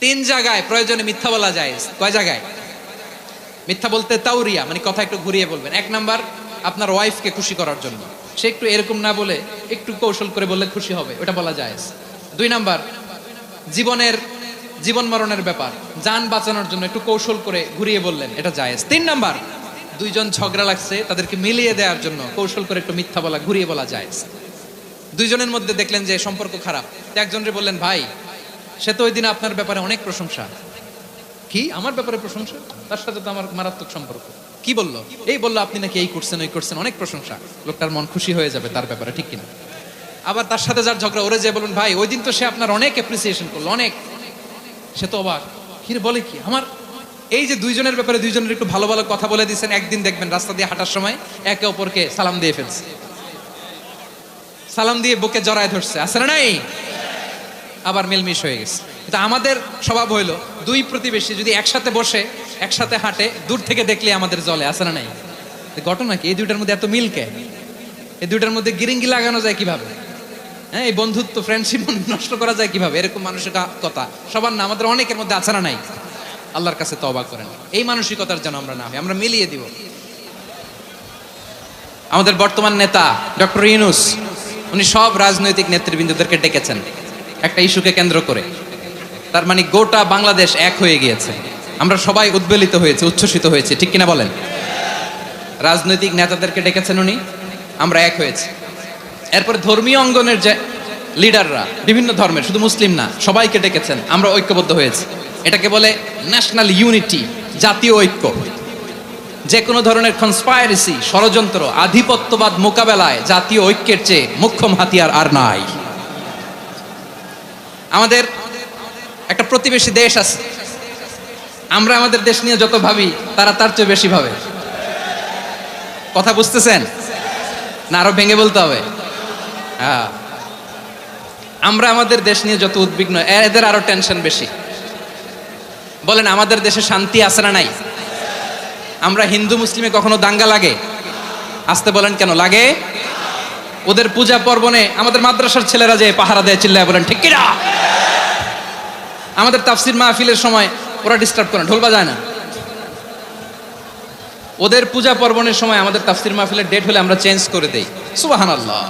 তিন জায়গায় প্রয়োজনে মিথ্যা বলা যায়। কয় জায়গায় মিথ্যা বলতে? তাওরিয়া, মানে কথা একটু ঘুরিয়ে বলবেন। এক নাম্বার, আপনার ওয়াইফকে খুশি করার জন্য, সে একটু এরকম না বলে একটু কৌশল করে বললে খুশি হবে, ওটা বলা যায়। দুই নাম্বার, জীবন মরণের ব্যাপার, যান বাঁচানোর জন্য একটু কৌশল করে ঘুরিয়ে বললেন, এটা জায়েজ। তিন নাম্বার, দুইজন ঝগড়া লাগছে, তাদেরকে মিলিয়ে দেওয়ার জন্য কৌশল করে একটু মিথ্যা বলা, ঘুরিয়ে বলা জায়েজ। দুইজনের মধ্যে দেখলেন যে সম্পর্ক খারাপ, একজনরে বললেন, ভাই সে তো ওই দিন আপনার ব্যাপারে অনেক প্রশংসা। কি আমার ব্যাপারে প্রশংসা? তার সাথে তো আমার মারাত্মক সম্পর্ক। কি বললো? এই বললো আপনি নাকি এই করছেন ওই করছেন, অনেক প্রশংসা। লোকটার মন খুশি হয়ে যাবে তার ব্যাপারে, ঠিক কিনা? আবার তার সাথে যার ঝগড়া, ওরে যে বলুন, ভাই ওই দিন তো সে আপনার অনেক অ্যাপ্রিসিয়েশন করলো, অনেক। সে তো অবাক, কি রে বলে কি? আমার এই যে দুইজনের ব্যাপারে দুইজনের একটু ভালো ভালো কথা বলে দিচ্ছেন, একদিন দেখবেন রাস্তা দিয়ে হাঁটার সময় একে অপরকে সালাম দিয়ে ফেলছে, সালাম দিয়ে বুকে জড়ায় ধরছে, আছে না নাই? আবার মিলমিশ হয়ে গেছে। কিন্তু আমাদের স্বভাব হইলো, দুই প্রতিবেশী যদি একসাথে বসে একসাথে হাঁটে, দূর থেকে দেখলে আমাদের জলে, আছে না নাই? ঘটনা কি? এই দুইটার মধ্যে এত মিলকে, এই দুইটার মধ্যে গিরিঙ্গি লাগানো যায় কিভাবে? হ্যাঁ, এই বন্ধুত্ব ফ্রেন্ডশিপ নষ্ট করা যায় কিভাবে? এরকম মানসিকতা সবার না, আমাদের অনেকের মধ্যে আছে না নাই? আল্লাহর কাছে তওবা করেন, এই মানসিকতার যেন আমরা না হই, আমরা মিলিয়ে দিব। আমাদের বর্তমান নেতা ডক্টর ইউনূস, উনি সব রাজনৈতিক নেতৃবৃন্দদেরকে ডেকেছেন একটা ইস্যুকে কেন্দ্র করে। তার মানে গোটা বাংলাদেশ এক হয়ে গিয়েছে, আমরা সবাই উদ্বেলিত হয়েছে, উচ্ছ্বসিত হয়েছে, ঠিক কিনা বলেন? রাজনৈতিক নেতাদেরকে ডেকেছেন উনি, আমরা এক হয়েছি। এরপরে ধর্মীয় অঙ্গনের যে লিডাররা, বিভিন্ন ধর্মের, শুধু মুসলিম না, সবাইকে ডেকেছেন, আমরা ঐক্যবদ্ধ হয়েছি। এটাকে বলে ন্যাশনাল ইউনিটি, জাতীয় ঐক্য। যে কোনো ধরনের কনস্পাইরেসি, ষড়যন্ত্র, আধিপত্যবাদ মোকাবেলায় জাতীয় ঐক্যের চেয়ে মুখ্যম হাতিয়ার আর নাই। আমাদের একটা প্রতিবেশী দেশ আছে, আমরা আমাদের দেশ নিয়ে যত ভাবি তারা তার চেয়ে বেশি ভাবে। কথা বুঝতেছেন না? আরো ভেঙে বলতে হবে। হ্যাঁ, আমরা আমাদের দেশ নিয়ে যত উদ্বিগ্ন, এদের আরো টেনশন বেশি। বলেন, আমাদের দেশে শান্তি আছে না নাই? আমরা হিন্দু মুসলিমে কখনো দাঙ্গা লাগে? আসতে বলেন, কেন লাগে? ওদের পূজা পার্বণে আমাদের মাদ্রাসার ছেলেরা যে পাহারা দেয়, চিল্লায় বলেন ঠিক কিনা? আমাদের তাফসির মাহফিলের সময় ওরা ডিস্টার্ব করে, ঢোল বাজায় না। ওদের পূজা পার্বণের সময় আমাদের তাফসির মাহফিলের ডেট হলে আমরা চেঞ্জ করে দেই। সুবহানাল্লাহ,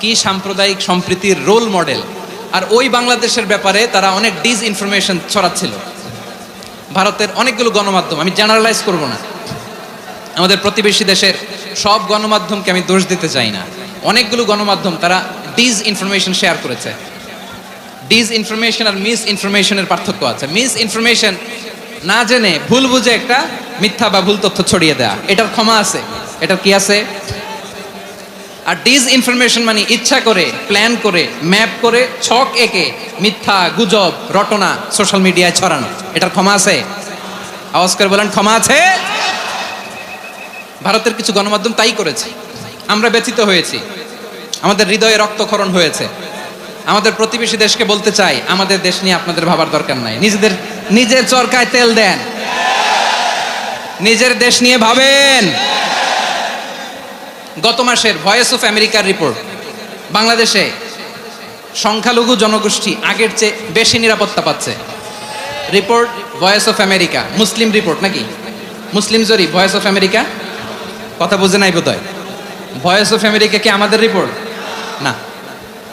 কি সাম্প্রদায়িক সম্প্রীতির রোল মডেল। আর ওই বাংলাদেশের ব্যাপারে তারা অনেক ডিসইনফরমেশন ছড়াচ্ছিল। ভারতের অনেকগুলো গণমাধ্যম, আমি জেনারেলাইজ করব না, আমাদের প্রতিবেশী দেশের সব গণমাধ্যমকে আমি দোষ দিতে চাই না, অনেকগুলো গণমাধ্যম তারা ডিসইনফরমেশন শেয়ার করেছে। ডিসইনফরমেশন আর মিস ইনফরমেশনের পার্থক্য আছে। মিস ইনফরমেশন না জেনে ভুল বুঝে একটা মিথ্যা বা ভুল তথ্য ছড়িয়ে দেয়া, এটার ক্ষমা আছে, এটার কি আছে? আর ডিসইনফরমেশন মানে ইচ্ছা করে, প্ল্যান করে, ম্যাপ করে, ছক এঁকে মিথ্যা, গুজব, রটনা সোশ্যাল মিডিয়ায় ছড়ানো, এটার ক্ষমা আছে? আওয়াজ করে বলেন, ক্ষমা আছে? ভারতের কিছু গণমাধ্যম তাই করেছে, আমরা ব্যথিত হয়েছি, আমাদের হৃদয়ে রক্তক্ষরণ হয়েছে। আমাদের প্রতিবেশী দেশকে বলতে চাই, আমাদের দেশ নিয়ে আপনাদের ভাবার দরকার নাই, নিজের চরকায় তেল দেন, নিজের দেশ নিয়ে ভাবেন। গত মাসের ভয়েস অফ আমেরিকার রিপোর্ট, বাংলাদেশে সংখ্যালঘু জনগোষ্ঠী আগের চেয়ে বেশি নিরাপত্তা পাচ্ছে। Report voice of America, Muslim report নাকি? মুসলিম জরিপ, ভয়েস অফ আমেরিকা। কথা বুঝে নাই বোধহয়। ভয়েস অফ আমেরিকা কি আমাদের রিপোর্ট? না,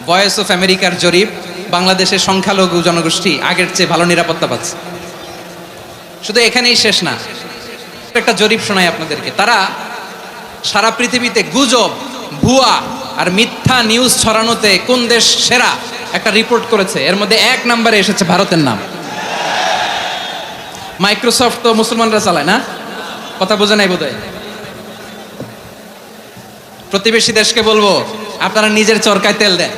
ভয়েস অফ আমেরিকার জরিপ, বাংলাদেশের সংখ্যালঘু জনগোষ্ঠী আগের চেয়ে ভালো নিরাপত্তা পাচ্ছে। শুধু এখানেই শেষ না, একটা জরিপ শোনাই আপনাদেরকে। তারা সারা পৃথিবীতে গুজব, ভুয়া আর মিথ্যা নিউজ ছড়ানোতে কোন দেশ সেরা একটা রিপোর্ট করেছে। এর মধ্যে 1 নম্বরে এসেছে ভারতের নাম। মাইক্রোসফট তো মুসলমানরা চালায় না? কথা বোঝে নাই বোধহয়। প্রতিবেশী দেশকে বলবো, আপনারা নিজের চরকায় তেল দেন,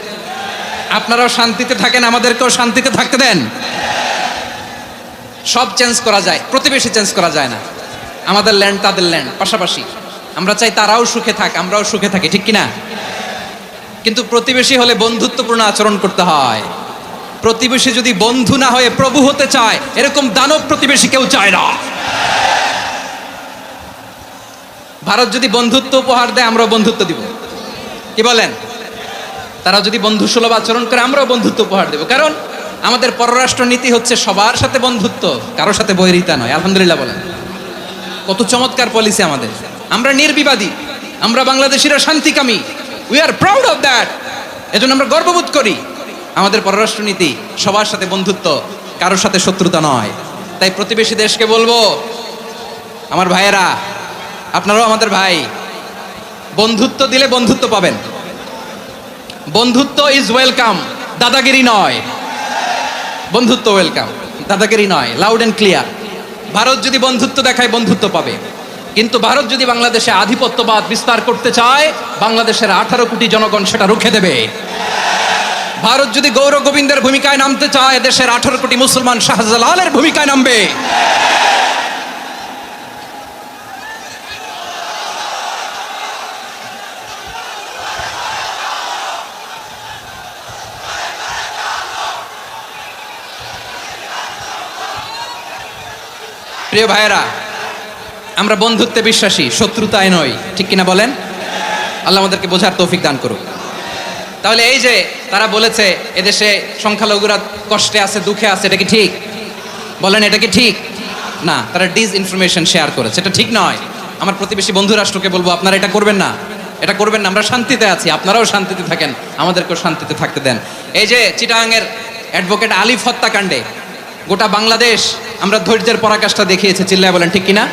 আপনারাও শান্তিতে থাকেন, আমাদেরকেও শান্তিতে থাকতে দেন। সব চেঞ্জ করা যায়, প্রতিবেশী চেঞ্জ করা যায় না। আমাদের ল্যান্ড তাদের ল্যান্ড, পাশাপাশি। আমরা চাই তারাও সুখে থাক, আমরাও সুখে থাকি, ঠিক কিনা? কিন্তু প্রতিবেশী হলে বন্ধুত্বপূর্ণ আচরণ করতে হয়। প্রতিবেশী যদি বন্ধু না হয়ে প্রভু হতে চায়, এরকম দানব প্রতিবেশী কেউ চায় না। ভারত যদি বন্ধুত্ব উপহার দেয়, আমরাও বন্ধুত্ব দিব, কি বলেন? তারা যদি বন্ধুসুলভ আচরণ করে, আমরাও বন্ধুত্ব উপহার দেব। কারণ আমাদের পররাষ্ট্র নীতি হচ্ছে সবার সাথে বন্ধুত্ব, কারোর সাথে বৈরিতা নয়। আলহামদুলিল্লাহ বলেন, কত চমৎকার পলিসি আমাদের। আমরা নির্বিবাদী, আমরা বাংলাদেশিরা শান্তিকামী, we are proud of that. এজন্য আমরা গর্ববোধ করি। আমাদের পররাষ্ট্র নীতি সবার সাথে বন্ধুত্ব, কারোর সাথে শত্রুতা নয়। তাই প্রতিবেশী দেশকে বলবো, আমার ভাইয়েরা, আপনারাও আমাদের ভাই, বন্ধুত্ব দিলে বন্ধুত্ব পাবেন। বন্ধুত্ব ইজ ওয়েলকাম, দাদাগিরি নয়। বন্ধুত্ব ওয়েলকাম, দাদাগিরি নয়, লাউড এন্ড ক্লিয়ার। ভারত যদি বন্ধুত্ব দেখায়, বন্ধুত্ব পাবে। কিন্তু ভারত যদি বাংলাদেশে আধিপত্যবাদ বিস্তার করতে চায়, বাংলাদেশের 18 কোটি জনগণ সেটা রুখে দেবে। ভারত যদি গৌর গোবিন্দের ভূমিকায় নামতে চায়, দেশের 18 কোটি মুসলমান শাহজালালের ভূমিকায় নামবে। প্রিয় ভাইয়েরা, আমরা বন্ধুত্বে বিশ্বাসী, শত্রুতায় নয়, ঠিক কিনা বলেন? আল্লাহ আমাদেরকে বোঝার তৌফিক দান করুক। তাহলে এই যে তারা বলেছে এদেশে সংখ্যালঘুরা কষ্টে আছে, দুঃখে আছে, এটা কি ঠিক? বলেন, এটা কি ঠিক? না, তারা ডিস ইনফরমেশন শেয়ার করেছে, এটা ঠিক নয়। আমার প্রতিবেশী বন্ধু রাষ্ট্রকে বলবো, আপনারা এটা করবেন না, এটা করবেন না। আমরা শান্তিতে আছি, আপনারাও শান্তিতে থাকেন, আমাদেরকেও শান্তিতে থাকতে দেন। এই যে চিটাগাংয়ের অ্যাডভোকেট আলিফ হত্যাকাণ্ডে গোটা বাংলাদেশ আমরা ধৈর্যের পরাকাষ্ঠা দেখিয়েছে, চিল্লায় বলেন ঠিক কিনা?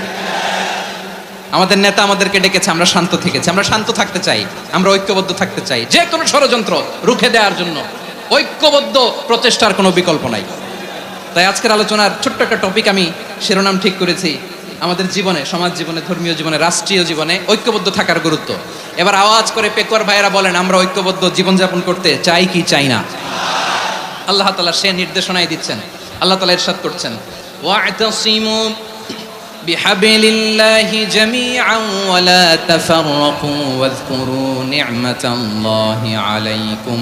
আমাদের নেতা আমাদেরকে ডেকেছে, আমরা শান্ত থেকেছি। আমরা শান্ত থাকতে চাই, আমরা ঐক্যবদ্ধ থাকতে চাই। যে কোনো ষড়যন্ত্র রুখে দেওয়ার জন্য ঐক্যবদ্ধ প্রচেষ্টার কোনো বিকল্প নাই। তাই আজকের আলোচনার ছোট্ট একটা টপিক আমি শিরোনাম ঠিক করেছি, আমাদের জীবনে, সমাজ জীবনে, ধর্মীয় জীবনে, রাষ্ট্রীয় জীবনে ঐক্যবদ্ধ থাকার গুরুত্ব। এবার আওয়াজ করে পেকুয়ার ভাইয়েরা বলেন, আমরা ঐক্যবদ্ধ জীবনযাপন করতে চাই কি চাই না? আল্লাহ তাআলা সে নির্দেশনাই দিচ্ছেন। আল্লাহ তাআলা ইরশাদ করছেন, ওয়া'তাসিমু বিহাবলিল্লাহি জামিআন ওয়া লা তাফাররাকু ওয়াযকুরু নি'মাতাল্লাহি আলাইকুম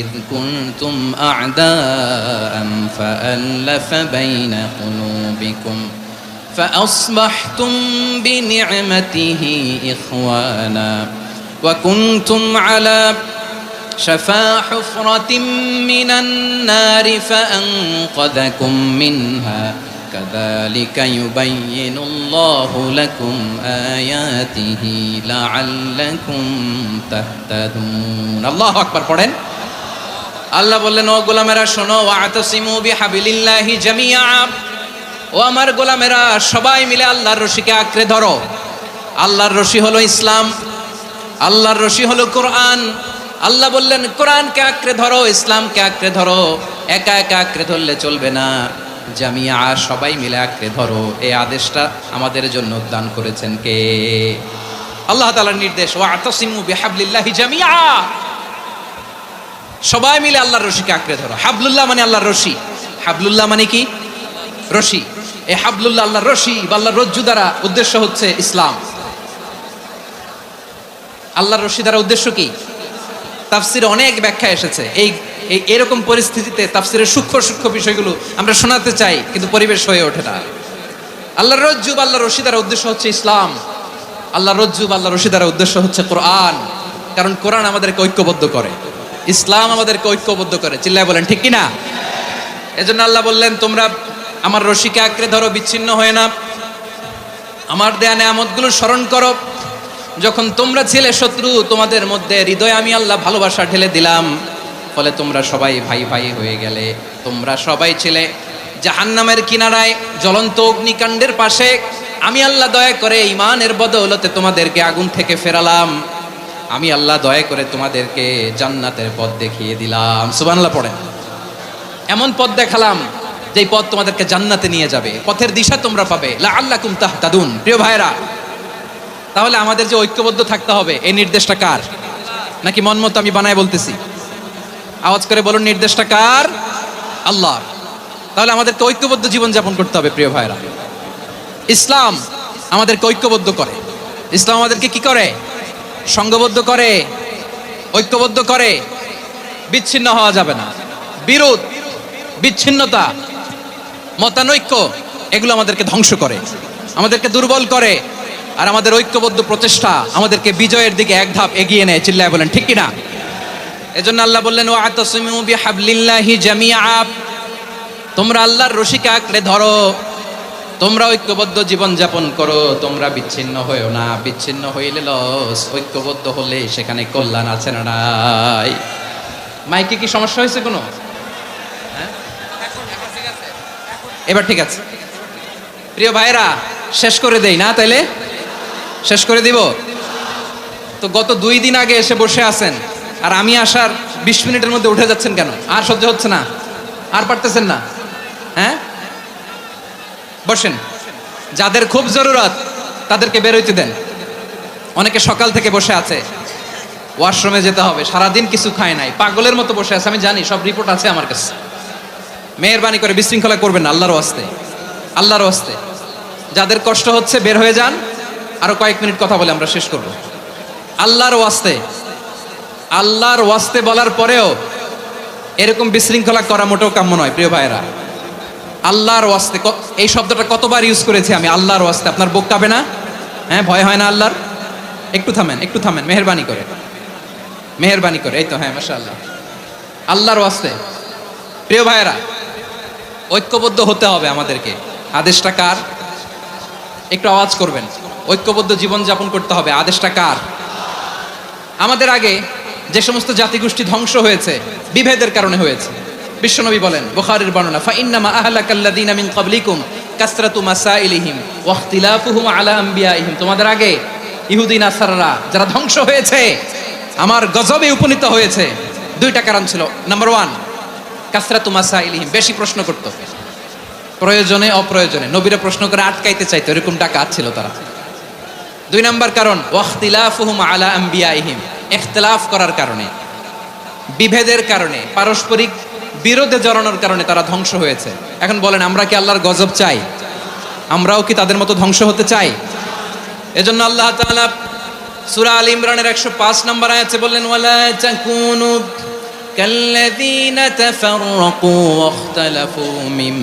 إذ كنتم أعداء فألف بين قلوبكم فأصبحتم بنعمته إخوانا وكنتم على شفا حفرة من النار فأنقذكم منها كذلك يبين الله لكم آياته لعلكم تهتدون الله أكبر পড়েন। আল্লাহ বললেন, ও গোলামেরা শোনো, ওয়াতাসিমু বিহাবিলিল্লাহি জামিআ, ও আমার গোলামেরা সবাই মিলে আল্লাহর রশিকে আঁকড়ে ধরো। আল্লাহর রশি হলো ইসলাম, আল্লাহর রশি হলো কোরআন। আল্লাহ বললেন, কোরআনকে আঁকড়ে ধরো, ইসলামকে আঁকড়ে ধরো। একা একা আঁকড়ে ধরলে চলবে না, জামিআ, সবাই মিলে আঁকড়ে ধরো। এই আদেশটা আমাদের জন্য দান করেছেন কে? আল্লাহ তাআলার নির্দেশ, ওয়াতাসিমু বিহাবলিল্লাহি জামিআ, সবাই মিলে আল্লাহর রশিকে আঁকড়ে ধরো। হাবলুল্লাহ মানে আল্লাহর রশি। হাবলুল্লাহ মানে কি? রশি। এই হাবলুল্লাহ আল্লাহর রশি বা আল্লাহর রজ্জু দ্বারা উদ্দেশ্য হচ্ছে ইসলাম। আল্লাহর রশি দ্বারা উদ্দেশ্য কি? তাফসিরে অনেক ব্যাখ্যা এসেছে। এই এরকম পরিস্থিতিতে তাফসিরের সূক্ষ্ম সূক্ষ্ম বিষয়গুলো আমরা শোনাতে চাই, কিন্তু পরিবেশ হয়ে ওঠে না। আল্লাহর রজ্জু বা আল্লাহর রশি দ্বারা উদ্দেশ্য হচ্ছে ইসলাম। আল্লাহর রজ্জু বা আল্লাহর রশি দ্বারা উদ্দেশ্য হচ্ছে কোরআন, কারণ কোরআন আমাদেরকে ঐক্যবদ্ধ করে, ইসলাম আমাদেরকে ঐক্যবদ্ধ করে। চিল্লায় বলেন ঠিক কিনা? এজন্য আল্লাহ বললেন, তোমরা আমার রশিকে আঁকড়ে ধরো, বিচ্ছিন্ন হয়ে না। আমার দেয়া নেয়ামতগুলো স্মরণ করো। যখন তোমরা ছিলে শত্রু, তোমাদের মধ্যে হৃদয়ে আমি আল্লাহ ভালোবাসা ঢেলে দিলাম, ফলে তোমরা সবাই ভাই ভাই হয়ে গেলে। তোমরা সবাই ছিলে জাহান্নামের কিনারায়, জ্বলন্ত অগ্নিকাণ্ডের পাশে। আমি আল্লাহ দয়া করে ঈমানের বদৌলতে তোমাদেরকে আগুন থেকে ফেরালাম। আমি আল্লাহ দয়া করে তোমাদেরকে জান্নাতের পথ দেখিয়ে দিলাম। সুবহানাল্লাহ পড়েন। এমন পথ দেখালাম যেই পথ তোমাদেরকে জান্নাতে নিয়ে যাবে, পথের দিশা তোমরা পাবে। লাআল্লাকুম তাহতাদুন। প্রিয় ভাইরা, তাহলে আমাদের যে ঐক্যবদ্ধ থাকতে হবে, এই নির্দেশটা কার? নাকি মন মতো আমি বানায় বলতেছি? আওয়াজ করে বলুন, নির্দেশটা কার? আল্লাহ। তাহলে আমাদেরকে ঐক্যবদ্ধ জীবনযাপন করতে হবে। প্রিয় ভাইরা, ইসলাম আমাদেরকে ঐক্যবদ্ধ করে। ইসলাম আমাদেরকে কি করে? সংঘবদ্ধ করে, ঐক্যবদ্ধ করে। বিচ্ছিন্ন হওয়া যাবে না। বিরোধ, বিচ্ছিন্নতা, মতানৈক্য, এগুলো আমাদেরকে ধ্বংস করে, আমাদেরকে দুর্বল করে। আর আমাদের ঐক্যবদ্ধ প্রচেষ্টা আমাদেরকে বিজয়ের দিকে এক ধাপ এগিয়ে নেয়। চিল্লায় বলেন ঠিক কিনা? এজন্য আল্লাহ বললেন ওয়াতাসিমু বিহাবলিল্লাহি জামিআ, তোমরা আল্লাহর রশিকে আঁকড়ে ধরো, তোমরা ঐক্যবদ্ধ জীবন যাপন করো, তোমরা বিচ্ছিন্ন হইও না। বিচ্ছিন্ন হইলে লস, ঐক্যবদ্ধ হলে সেখানে কল্যাণ আছে না নাই? মাইকে কি সমস্যা হয়েছে কোনো? হ্যাঁ, এবার ঠিক আছে। প্রিয় ভাইরা, শেষ করে দেই না তাইলে? শেষ করে দিব তো। গত 2 দিন আগে এসে বসে আছেন, আর আমি আসার 20 মিনিটের মধ্যে উঠে যাচ্ছেন কেন? আর সহ্য হচ্ছে না? আর পারতেছেন না? হ্যাঁ, বসেন। যাদের খুব জরুরত তাদেরকে বের হইতে দেন। অনেকে সকাল থেকে বসে আছে, ওয়াশরুমে যেতে হবে, সারাদিন কিছু খায় নাই, পাগলের মতো বসে আছে। আমি জানি, সব রিপোর্ট আছে আমার কাছে। মেহেরবানি করে বিশৃঙ্খলা করবেন না, আল্লাহর ওয়াস্তে, আল্লাহর ওয়াস্তে। যাদের কষ্ট হচ্ছে বের হয়ে যান। আরো কয়েক মিনিট কথা বলে আমরা শেষ করব। আল্লাহর ওয়াস্তে, আল্লাহর ওয়াস্তে বলার পরেও এরকম বিশৃঙ্খলা করা মোটেও কাম্য নয়। প্রিয় ভাইরা, আল্লাহর ওয়াস্তে, এই শব্দটা কতবার ইউজ করেছি আমি, আল্লাহর ওয়াস্তে। আপনার বুক কাঁপে না? হ্যাঁ, ভয় হয় না আল্লাহর? একটু থামেন, একটু থামেন, মেহেরবানি করে, মেহেরবানি করে। এই তো, হ্যাঁ, মাশাআল্লাহ। আল্লাহর ওয়াস্তে প্রিয় ভাইরা, ঐক্যবদ্ধ হতে হবে আমাদেরকে। আদেশটা কার? একটু আওয়াজ করবেন। ঐক্যবদ্ধ জীবন যাপন করতে হবে। আদেশটা কার? আমাদের আগে যে সমস্ত জাতিগোষ্ঠী ধ্বংস হয়েছে বিভেদের কারণে হয়েছে। বিশ্বনবী বলেন, বুখারীর বর্ণনা, ফাইন্নামা আহলাকাল্লাযীনা মিন ক্বাবলিকুম কাসরাতু মাসাইলিহিম ওয়া ইখতিলাফুহুম আলা আম্বিয়াইহিম। তোমাদের আগে ইহুদি নাসারারা যারা ধ্বংস হয়েছে, আমার গজবে উপনীত হয়েছে, 2টা কারণ ছিল। নাম্বার 1, কাসরাতু মাসাইলিহিম, বেশি প্রশ্ন করত, প্রয়োজনে অপ্রয়োজনে নবীরা প্রশ্ন করে আটকাইতে চাইতো, এরকম ডাকাত ছিল তারা। 2 নাম্বার কারণ, ওয়া ইখতিলাফুহুম আলা আম্বিয়াইহিম, ইখতিলাফ করার কারণে, বিভেদের কারণে, পারস্পরিক বিরোধে জড়ানোর কারণে তারা ধ্বংস হয়েছে। এখন বলেন, আমরা কি আল্লাহর গজব চাই? আমরাও কি তাদের মতো ধ্বংস হতে চাই? এজন্য আল্লাহ তাআলা সূরা আল ইমরানের 105 নম্বর আয়াতে বললেন, ওয়ালা তাকুনু কাল্লাযীনা তাফাররাকু ওয়াখতালাফু মিন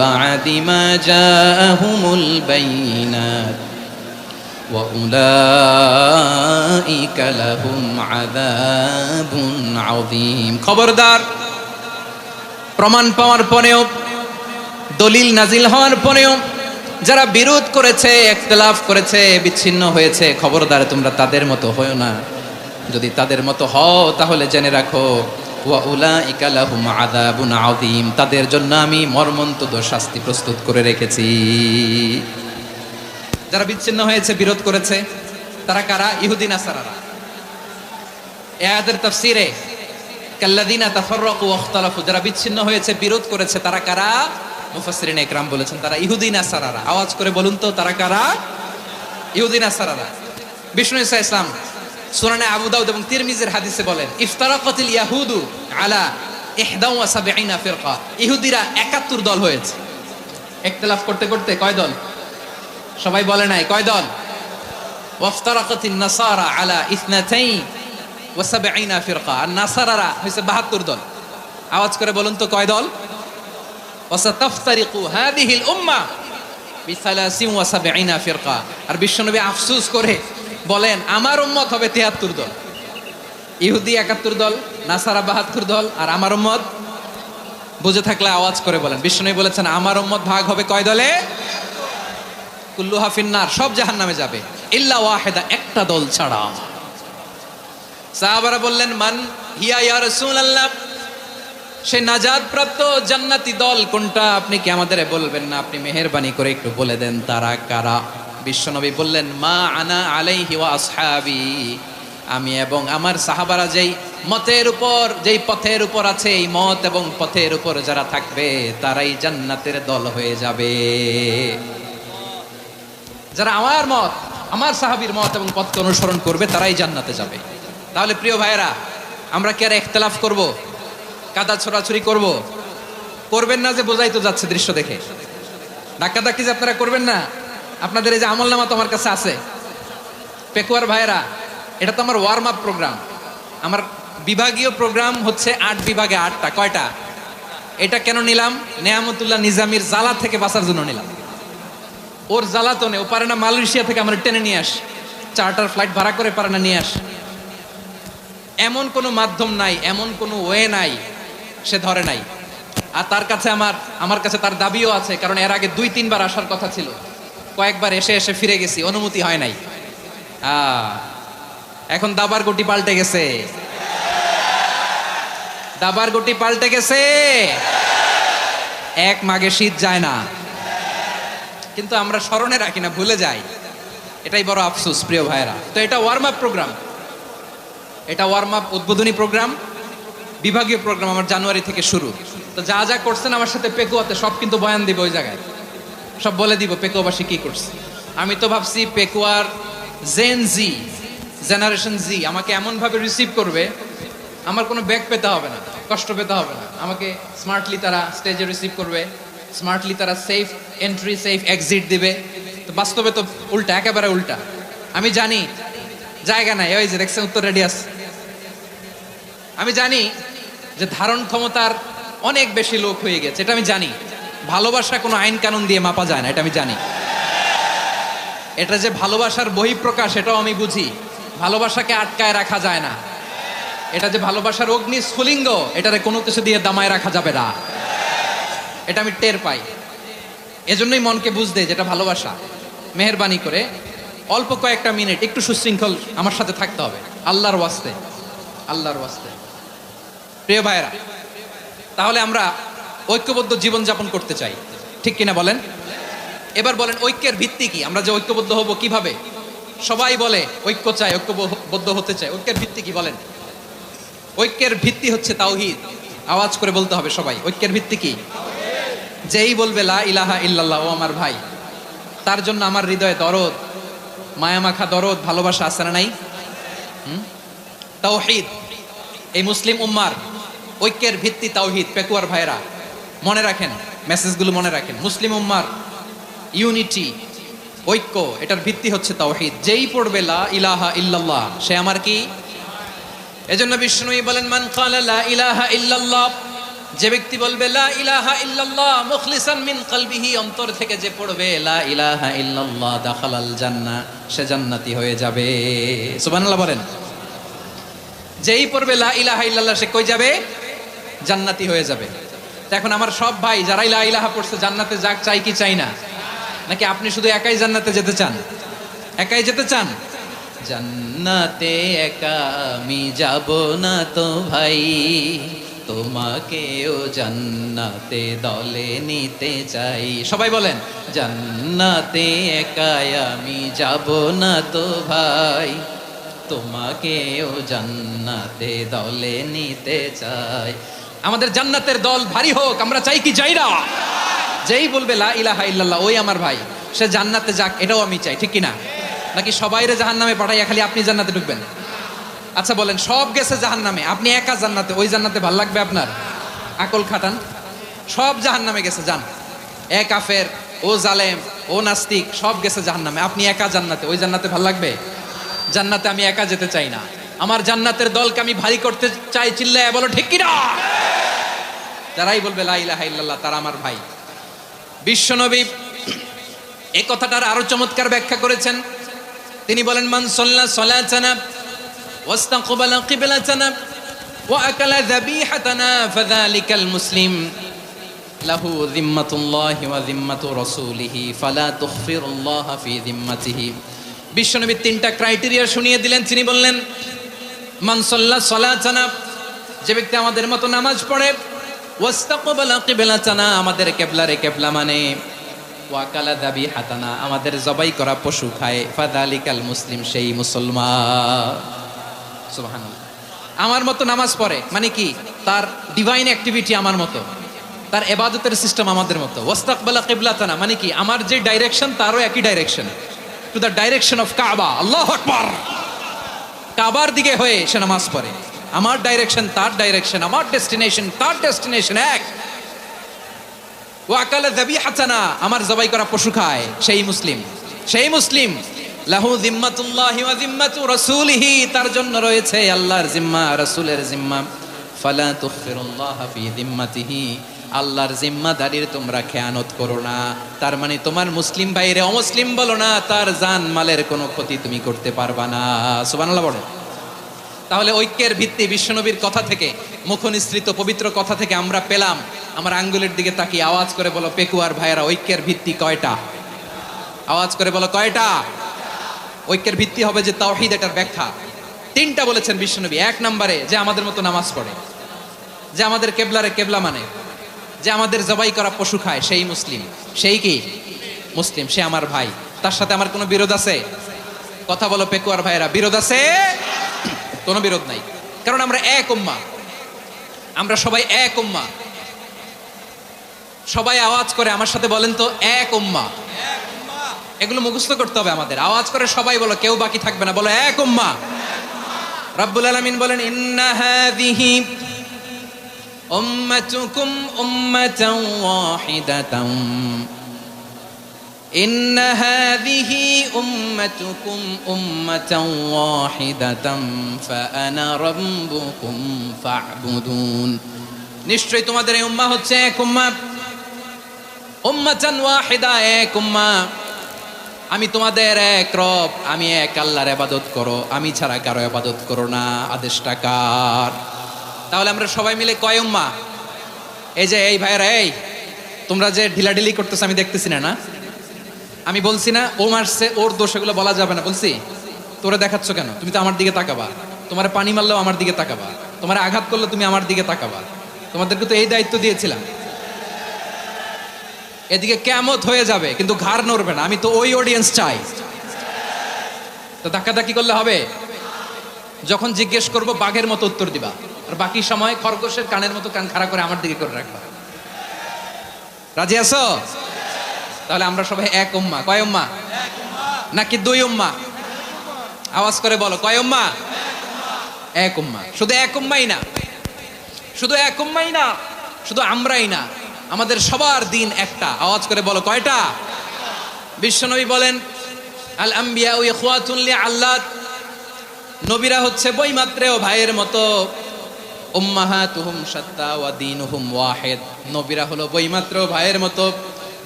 বা'দি মা জাআহুমুল বাইয়িনাত ওয়া উলাইকা লাহুম আযাবুন আযীম। খবরদার, প্রমাণ পাওয়ার পরেও, দলিল নাজিল হওয়ার পরেও যারা বিরোধ করেছে, ইখতিলাফ করেছে, বিচ্ছিন্ন হয়েছে, খবরদার তোমরা তাদের মতো হয়ো না। যদি তাদের মতো হও তাহলে জেনে রাখো, ওয়া উলাইকা লাহুম আযাবুন আযীম, তাদের জন্য আমি মর্মন্তুদ শাস্তি প্রস্তুত করে রেখেছি। যারা বিচ্ছিন্ন হয়েছে, বিরোধ করেছে, তারা কারা? ইহুদি নাসারারা। এই আয়াতের তাফসীরে কাল্লাযীনা তাফাররাকু ওয়া ইখতালাফু, যারা বিচ্ছিন্ন হয়েছে, বিরোধ করেছে, তারা কারা? মুফাসসিরিনে ইকরাম বলেছেন তারা ইহুদি নাসারারা। আওয়াজ করে বলুন তো, তারা কারা? ইহুদি নাসারারা। বিষ্ণু ঈসা ইসলাম সুনানে আবু দাউদ এবং তিরমিজির হাদিসে বলেন, ইফতারাকাতিল ইয়াহুদু আলা 71 ফিরকা, ইহুদিরা 71 দল হয়েছে। ইখতিলাফ করতে করতে কয় দল? সবাই বলে নাই, কয় দল? ওয়াফতারাকাতিন নাসারা আলা 72 ফিরকা, আর নাসারারা হইছে 72 দল। আওয়াজ করে বলুন তো, কয় দল? ওয়াসাতাফতারিকু হাদিহিল উম্মাহ বি73 ফিরকা। আর বিশ্বনবী আফসোস করে বলেন, আমার উম্মত হবে 73 দল। ইহুদি 71 দল, নাসারা 72 দল, আর আমার উম্মত, বুঝে থাকলে আওয়াজ করে বলেন। বিশ্বনবী বলেছেন, আমার উম্মত ভাগ হবে কয় দলে? কুল্লুহা ফিন্নার, সব জাহান্নামে যাবে, ইল্লা ওয়াহিদা, একটা দল ছাড়া। সাহাবারা বললেন, মান হিয়া ইয়া রাসূলুল্লাহ, সে নাজাত প্রাপ্ত জান্নাতি দল কোনটা? আপনি কি আমাদের বলবেন না? আপনি মেহেরবানি করে একটু বলে দেন তারা কারা। বিশ্বনবী বললেন, মা আনা আলাইহি ওয়া আসহাবি, আমি এবং আমার সাহাবারা যেই মতের উপর, যেই পথের উপর আছে, এই মত এবং পথের উপর যারা থাকবে তারাই জান্নাতের দল হয়ে যাবে। যারা আমার মত, আমার সাহাবীর মত এবং পথকে অনুসরণ করবে তারাই জান্নাতে যাবে। তাহলে প্রিয় ভাইয়েরা, আমরা কি আর ইখতিলাফ করব? কাদা ছোড়াছুরি করব? করবেন না যে বোঝাই তো যাচ্ছে দৃশ্য দেখে। ধাক্কাধাক্কি যে আপনারা করবেন না। আপনাদের এই যে আমলনামা তো আমার কাছে আছে। পেকুয়ার ভাইয়েরা, এটা তো আমার ওয়ার্ম আপ প্রোগ্রাম। আমার বিভাগীয় প্রোগ্রাম হচ্ছে 8 বিভাগে 8টা। কয়টা? এটা কেন নিলাম? নেয়ামতুল্লাহ নিজামীর জ্বালা থেকে বাঁচার জন্য নিলাম। ওর জ্বালাতনে ও পারে না মালয়েশিয়া থেকে আমরা টেনে নিয়ে আস, চার্টার ফ্লাইট ভাড়া করে পারে না নিয়ে আস। এমন কোনো মাধ্যম নাই, এমন কোনো ওয়ে নাই সে ধরে নাই। আর তার কাছে আমার কাছে তার দাবিও আছে, কারণ এর আগে 2-3 বার আসার কথা ছিল, কয়েকবার এসে এসে ফিরে গেছি, অনুমতি হয় নাই। এখন দাবার গুটি পাল্টে গেছে, দাবার গুটি পাল্টে গেছে। এক মাঘে শীত যায় না, কিন্তু আমরা স্মরণে রাখি না, ভুলে যাই। এটাই বড় আফসোস প্রিয় ভাইরা। তো এটা ওয়ার্ম আপ প্রোগ্রাম, এটা ওয়ার্ম আপ উদ্বোধনী প্রোগ্রাম, বিভাগীয় প্রোগ্রাম আমার জানুয়ারি থেকে শুরু। তো যা যা করছেন আমার সাথে পেকুয়াতে সব কিন্তু বয়ান দিব, ওই জায়গায় সব বলে দিব পেকুয়াবাসী কি করছে। আমি তো ভাবছি পেকুয়ার জেনারেশন জি আমাকে এমনভাবে রিসিভ করবে, আমার কোনো ব্যাক পেতে হবে না, কষ্ট পেতে হবে না। আমাকে স্মার্টলি তারা স্টেজে রিসিভ করবে, স্মার্টলি তারা সেফ এন্ট্রি সেফ এক্সিট দিবে। তো বাস্তবে তো উল্টা, একেবারে উল্টা। আমি জানি জায়গা নাই, ওই যে দেখছেন উত্তর রেডিয়াস। আমি জানি যে ধারণ ক্ষমতার অনেক বেশি লোক হয়ে গেছে, এটা আমি জানি। ভালোবাসা কোনো আইন কানুন দিয়ে মাপা যায় না, এটা আমি জানি। এটা যে ভালোবাসার বহিঃপ্রকাশ এটাও আমি বুঝি। ভালোবাসাকে আটকায় রাখা যায় না। এটা যে ভালোবাসার অগ্নি স্ফুলিঙ্গ, এটারে কোনো কিছু দিয়ে দামায় রাখা যাবে না, এটা আমি টের পাই। এজন্যই মনকে বুঝতে যেটা ভালোবাসা। মেহেরবানি করে অল্প কয়েকটা মিনিট একটু সুশৃঙ্খল আমার সাথে থাকতে হবে, আল্লাহর ওয়াস্তে, আল্লাহর ওয়াস্তে। প্রিয় ভাইরা, তাহলে আমরা ঐক্যবদ্ধ জীবনযাপন করতে চাই, ঠিক কিনা বলেন? এবার বলেন ঐক্যের ভিত্তি কি? আমরা যে ঐক্যবদ্ধ হব কিভাবে? সবাই বলে ঐক্য চাই, ঐক্যবদ্ধ হতে চাই। ঐক্যের ভিত্তি কি বলেন? ঐক্যের ভিত্তি হচ্ছে তাওহীদ। আওয়াজ করে বলতে হবে সবাই, ঐক্যের ভিত্তি কি? যেই বলবে লা ইলাহা ইল্লাল্লাহ, ও আমার ভাই, তার জন্য আমার হৃদয়ে দরদ, মায়ামাখা দরদ, ভালোবাসা আছে না নাই? তাওহীদ। এই মুসলিম উম্মার ঐক্যের ভিত্তি তাওহীদ। পেকুয়ার ভাইরা মনে রাখেন, মেসেজগুলো মনে রাখেন। মুসলিম উম্মার ইউনিটি, ঐক্য, এটার ভিত্তি হচ্ছে তাওহীদ। যেই পড়বে লা ইলাহা ইল্লাল্লাহ সে আমার কি? এজন্য বিষ্ণুই বলেন মান ক্বালা লা ইলাহা ইল্লাল্লাহ, যে ব্যক্তি বলবে লা ইলাহা ইল্লাল্লাহ মুখলিসান মিন কলবিহি, অন্তর থেকে যে পড়বে লা ইলাহা ইল্লাল্লাহ, দাখালাল জান্নাহ, সে জান্নাতি হয়ে যাবে। সুবহানাল্লাহ বলেন। যেই পড়বে লা ইলাহা ইল্লাল্লাহ সে কই যাবে? জান্নাতি হয়ে যাবে। এখন আমার সব ভাই যারাই লা ইলাহা পড়ছে জান্নাতে যাক, চাই কি চাই না? নাকি আপনি শুধু একাই জান্নাতে যেতে চান? একাই যেতে চান? জান্নাতে একা আমি যাব না তো ভাই, তোমাকেও জান্নাতে দলে নিতে চাই। সবাই বলেন জান্নাতে একা আমি যাব না তো ভাই, তোমাকেও জান্নাতে দলে নিতে চাই। আমাদের জান্নাতের দল ভারী হোক, আমরা চাই কি চাই না? যেই বলবে লা ইলাহা ইল্লাল্লাহ ওই আমার ভাই, সে জান্নাতে যাক, এটাও আমি চাই, ঠিক কিনা? নাকি সবাইরে জাহান্নামে পাঠাইয়া খালি আপনি জান্নাতে ঢুকবেন? আচ্ছা বলেন, সব গেছে জাহান্নামে, আপনি একা জান্নাতে, ওই জান্নাতে ভাল লাগবে আপনার? আকল খাটান। সব জাহান্নামে গেছে, যান। এ কাফের, ও জালেম, ও নাস্তিক, সব গেছে জাহান্নামে, আপনি একা জান্নাতে, ওই জান্নাতে ভাল লাগবে? জান্নাতে আমি একা যেতে চাই না, আমার জান্নাতের দলকে আমি ভারী করতে চাই। চিল্লায় বলো ঠিক কিনা? যারাই বলবে লা ইলাহা ইল্লাল্লাহ তারা আমার ভাই। বিশ্বনবী এই কথাটার আরো চমৎকার ব্যাখ্যা করেছেন। তিনি বলেন মান সাল্লা সালাতানা ওয়াস্তাকবালা কিবলাতানা ওয়া আকালা যাবিহাতানা ফাযালিকাল মুসলিম লাহু যিম্মাতুল্লাহি ওয়া যিম্মাতু রাসূলিহি ফালা তুখফিরুল্লাহ ফি যিম্মাতিহি। বিশ্বনবী তিনটা ক্রাইটেরিয়া শুনিয়ে দিলেন। তিনি বললেন মান সাল্লা সালাতানা, যে ব্যক্তি আমাদের মতো নামাজ পড়ে, ওয়াস্তাকবালা কিবলাতানা, আমাদের কিবলারে কিবলা মানে, ওয়াকালা যাবিহাতানা, আমাদের জবাই করা পশু খায়, ফাযালিকাল মুসলিম, সেই মুসলমান। সুবহানাল্লাহ। আমার মতো নামাজ পড়ে মানে কি? তার ডিভাইন অ্যাক্টিভিটি আমার মতো, তার ইবাদতের সিস্টেম আমাদের মতো। ওয়াস্তাকবালা কিবলাতানা মানে কি? আমার যে ডাইরেকশন তারও একই direction, to the direction of কাবা। আল্লাহু আকবার। কাবার দিকে হয়ে সে নামাজ পড়ে। আমার ডাইরেকশন তার ডাইরেকশন, আমার ডেস্টিনেশন তার ডেস্টিনেশন এক। ওয়াকালা যাবিহাতানা, আমার জবাই করা পশু খায়, সেই মুসলিম, সেই মুসলিম। লাহু যিম্মাতুল্লাহি ওয়া যিম্মাতু রাসূলিহি, তার জন্য রয়েছে আল্লাহর জিম্মা, রাসূলের জিম্মা। ফালা তুখফিরুল্লাহ ফি যিম্মাতিহি, আল্লাহর জিম্মাদারির তোমরা খেয়ানত করো না। তার মানে তোমার মুসলিম ভাইরে অমুসলিম বলো না, তার জান মালের কোনো ক্ষতি তুমি করতে পারবা না। সুবহানাল্লাহ বলেন। তাহলে ঐক্যের ভিত্তি বিশ্বনবীর কথা থেকে, মুখনিসৃত পবিত্র কথা থেকে আমরা পেলাম। আমার আঙ্গুলের দিকে তাকিয়ে আওয়াজ করে বলো পেকুয়ার ভাইয়েরা, ঐক্যের ভিত্তি কয়টা? আওয়াজ করে বলো কয়টা? ঐক্যের ভিত্তি হবে যে তাওহীদ, এটার ব্যাখ্যা 3টা বলেছেন বিশ্বনবী। 1 নম্বরে যে আমাদের মতো নামাজ পড়ে, যে আমাদের কেবলারে কেবলা মানে, যে আমাদের জবাই করা পশু খায়, সেই মুসলিম। সেই কি মুসলিম? সে আমার ভাই, তার সাথে আমার কোনো বিরোধ আছে? কথা বলো পেকুয়ার ভাইয়েরা, বিরোধ আছে? কোনো বিরোধ নাই, কারণ আমরা এক উম্মাহ, আমরা সবাই এক উম্মাহ। সবাই আওয়াজ করে আমার সাথে বলেন তো, এক উম্মাহ। এগুলো মুখস্থ করতে হবে আমাদের। আওয়াজ করে সবাই বলো, কেউ বাকি থাকবে না, বলো এক উম্মাহ। রব্বুল আলামিন বলেন, ইন্না হাযিহি উম্মাতুকুম উম্মাতান ওয়াহিদাতান, ইন্না হাযিহি উম্মাতুকুম উম্মাতান ওয়াহিদাতান ফাআনা রাব্বুকুম ফা'বুদুন। নিশ্চয়ই তোমাদের এই উম্মাহ হচ্ছে এক উম্মাহ, উম্মাতান ওয়াহিদা, এক উম্মাহ। আমি তোমাদের এক রব, আমি এক আল্লাহর ইবাদত করো, আমি ছাড়া কারো ইবাদত করো না। আদেশটা কার? তাহলে আমরা সবাই মিলে কয় উম্মাহ? এই যে এই ভাইরা, এই তোমরা যে ঢিলাঢিলি করতেছ আমি দেখতেছি না। আমি বলছি না ও মারছে, ওর দোষ, এগুলো বলা যাবে না। বলছি তোরে দেখাচ্ছ কেন? তুমি তো আমার দিকে তাকাবা। তোমার পানি মারলেও আমার দিকে তাকাবা, তোমার আঘাত করলে তুমি আমার দিকে তাকাবা। তোমাদেরকে তো এই দায়িত্ব দিয়েছিলাম। এদিকে কিয়ামত হয়ে যাবে কিন্তু ঘাড় নড়বে না, আমি তো ওই অডিয়েন্স চাই। তো ধাক্কাধাক্কি করলে হবে? যখন জিজ্ঞেস করব বাঘের মতো উত্তর দিবা, আর বাকি সময় খরগোশের কানের মতো কান খাড়া করে আমার দিকে করে রাখবা। রাজি আছো? তাহলে আমরা সবাই এক উম্মাহ। কয় উম্মাহ? নাকি দুই উম্মাহ? আওয়াজ করে বলো, কয় উম্মাহ? এক উম্মাহ। শুধু এক উম্মাহই না, শুধু এক উম্মাহই না, শুধু আমরাই না, আমাদের সবার দিন একটা। আওয়াজ করে বলো কয়টা? বিশ্বনবী বলেন, আল আম্বিয়া ইখওয়াতুন লিআল্লাত, নবীরা হচ্ছে বৈমাত্রেয় ভাইয়ের মতো। উম্মাহাতুহুম শাত্তা ওয়া দীনুহুম ওয়াহিদ, নবীরা হলো বৈমাত্রেয় ভাইয়ের মতো।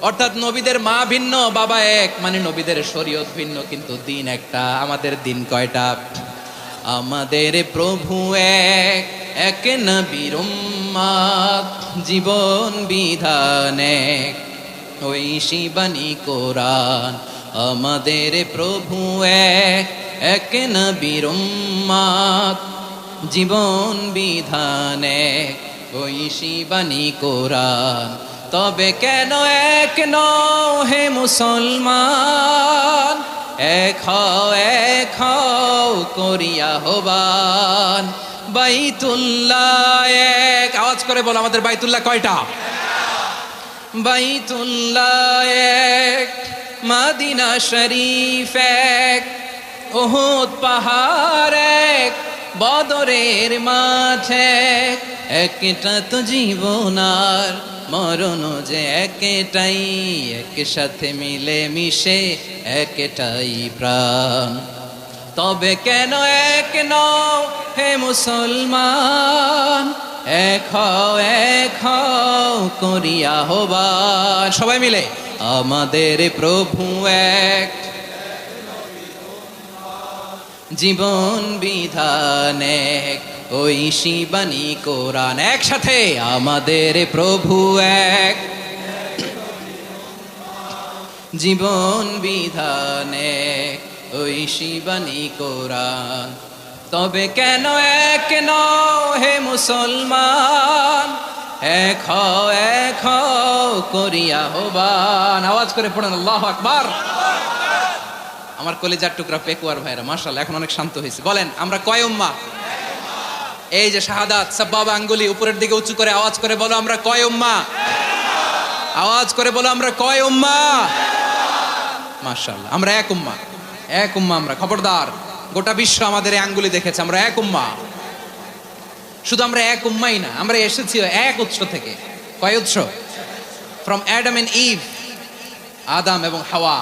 অর্থাৎ নবীদের মা ভিন্ন, বাবা এক, মানে নবীদের শরীয়ত ভিন্ন, কিন্তু দিন একটা। আমাদের দিন কয়টা? আমাদের প্রভু এক, এক নবীর উম্মাত, জীবন বিধান এক, ওই শিবানী কোরআন। আমাদের প্রভু এক, এক নবীর উম্মাত, জীবন বিধান এক, ওই শিবানী কোরআন। তবে কেন এক নও হে মুসলমান? এক হও করিয়া হবান বাইতুল্লাহ এক। আওয়াজ করে বলো, আমাদের বাইতুল্লাহ কয়টা? বাইতুল্লাহ এক, মদিনা শরীফ এক, উহুদ পাহাড় এক, বদরের মাঠ এক। একটা তো জীবন আর মরণ যে একটাই, একসাথে মিলে মিশে একটাই প্রাণ। তবে কেন এক নও হে মুসলমান? এক হও করিয়া হবান। সবাই মিলে, আমাদের প্রভু এক, জীবন বিধান এক, ওই শিবানী কোরআন। একসাথে, আমাদের প্রভু এক, জীবন বিধান এক, ওই শিবানী কোরআন। তবে কেন এক নও হে মুসলমান? এক হও করিয়া হবান। আওয়াজ করে পড়েন আল্লাহু আকবার। আমার কলিজার টুকরা পেকুয়ার ভাইরা, মাশাআল্লাহ এখন অনেক শান্ত হয়েছে। বলেন আমরা কয় উম্মাহ? এই যে শাহাদাত, সাব্বাবা আঙ্গুলি উপরের দিকে উঁচু করে আওয়াজ করে বলো, আমরা কয় উম্মাহ? আওয়াজ করে বলো, আমরা কয় উম্মাহ? মাশাআল্লাহ, আমরা এক উম্মাহ, এক উম্মাহ আমরা। খবরদার, গোটা বিশ্ব আমাদের এই আঙ্গুলি দেখেছে, আমরা এক উম্মাহ। শুধু আমরা এক উম্মাই না, আমরা এসেছি এক উৎস থেকে। কয় উৎস? ফ্রম অ্যাডাম এন্ড ইভ, আদম এবং হাওয়া,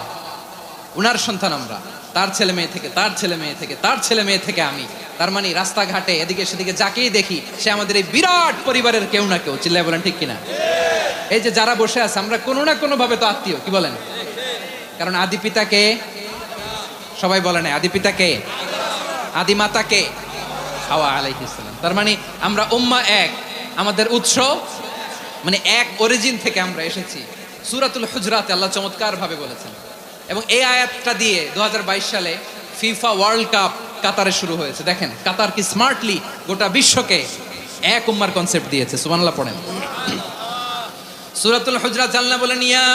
উনার সন্তান আমরা। তার ছেলে মেয়ে থেকে, তার ছেলে মেয়ে থেকে, তার ছেলে মেয়ে থেকে আমি। তার মানে রাস্তাঘাটে এদিকে সেদিকে যাকেই দেখি সে আমাদের এই বিরাট পরিবারের কেউ না কেউ। চিল্লায় বলেন ঠিক কিনা? এই যে যারা বসে আছে, আমরা কোনো না কোনো ভাবে তো আত্মীয়, কি বলেন? কারণ আদি পিতাকে সবাই বলে না, আদি পিতাকে, আদি মাতাকে, হাওয়া আলাইহিস সালাম। তার মানে আমরা উম্মাহ এক, আমাদের উৎস মানে এক অরিজিন থেকে আমরা এসেছি। সূরাতুল হুজরাতে আল্লাহ চমৎকার ভাবে বলেছেন, এবং এই আয়াতটা দিয়ে 2022 সালে ফিফা ওয়ার্ল্ড কাপ কাতারে শুরু হয়েছে। দেখেন কাতার কি স্মার্টলি গোটা বিশ্বকে এক উম্মার কনসেপ্ট দিয়েছে। সুবহানাল্লাহ পড়েন। সূরাতুল হুজরাত আল্লাহ বলেন, ইয়া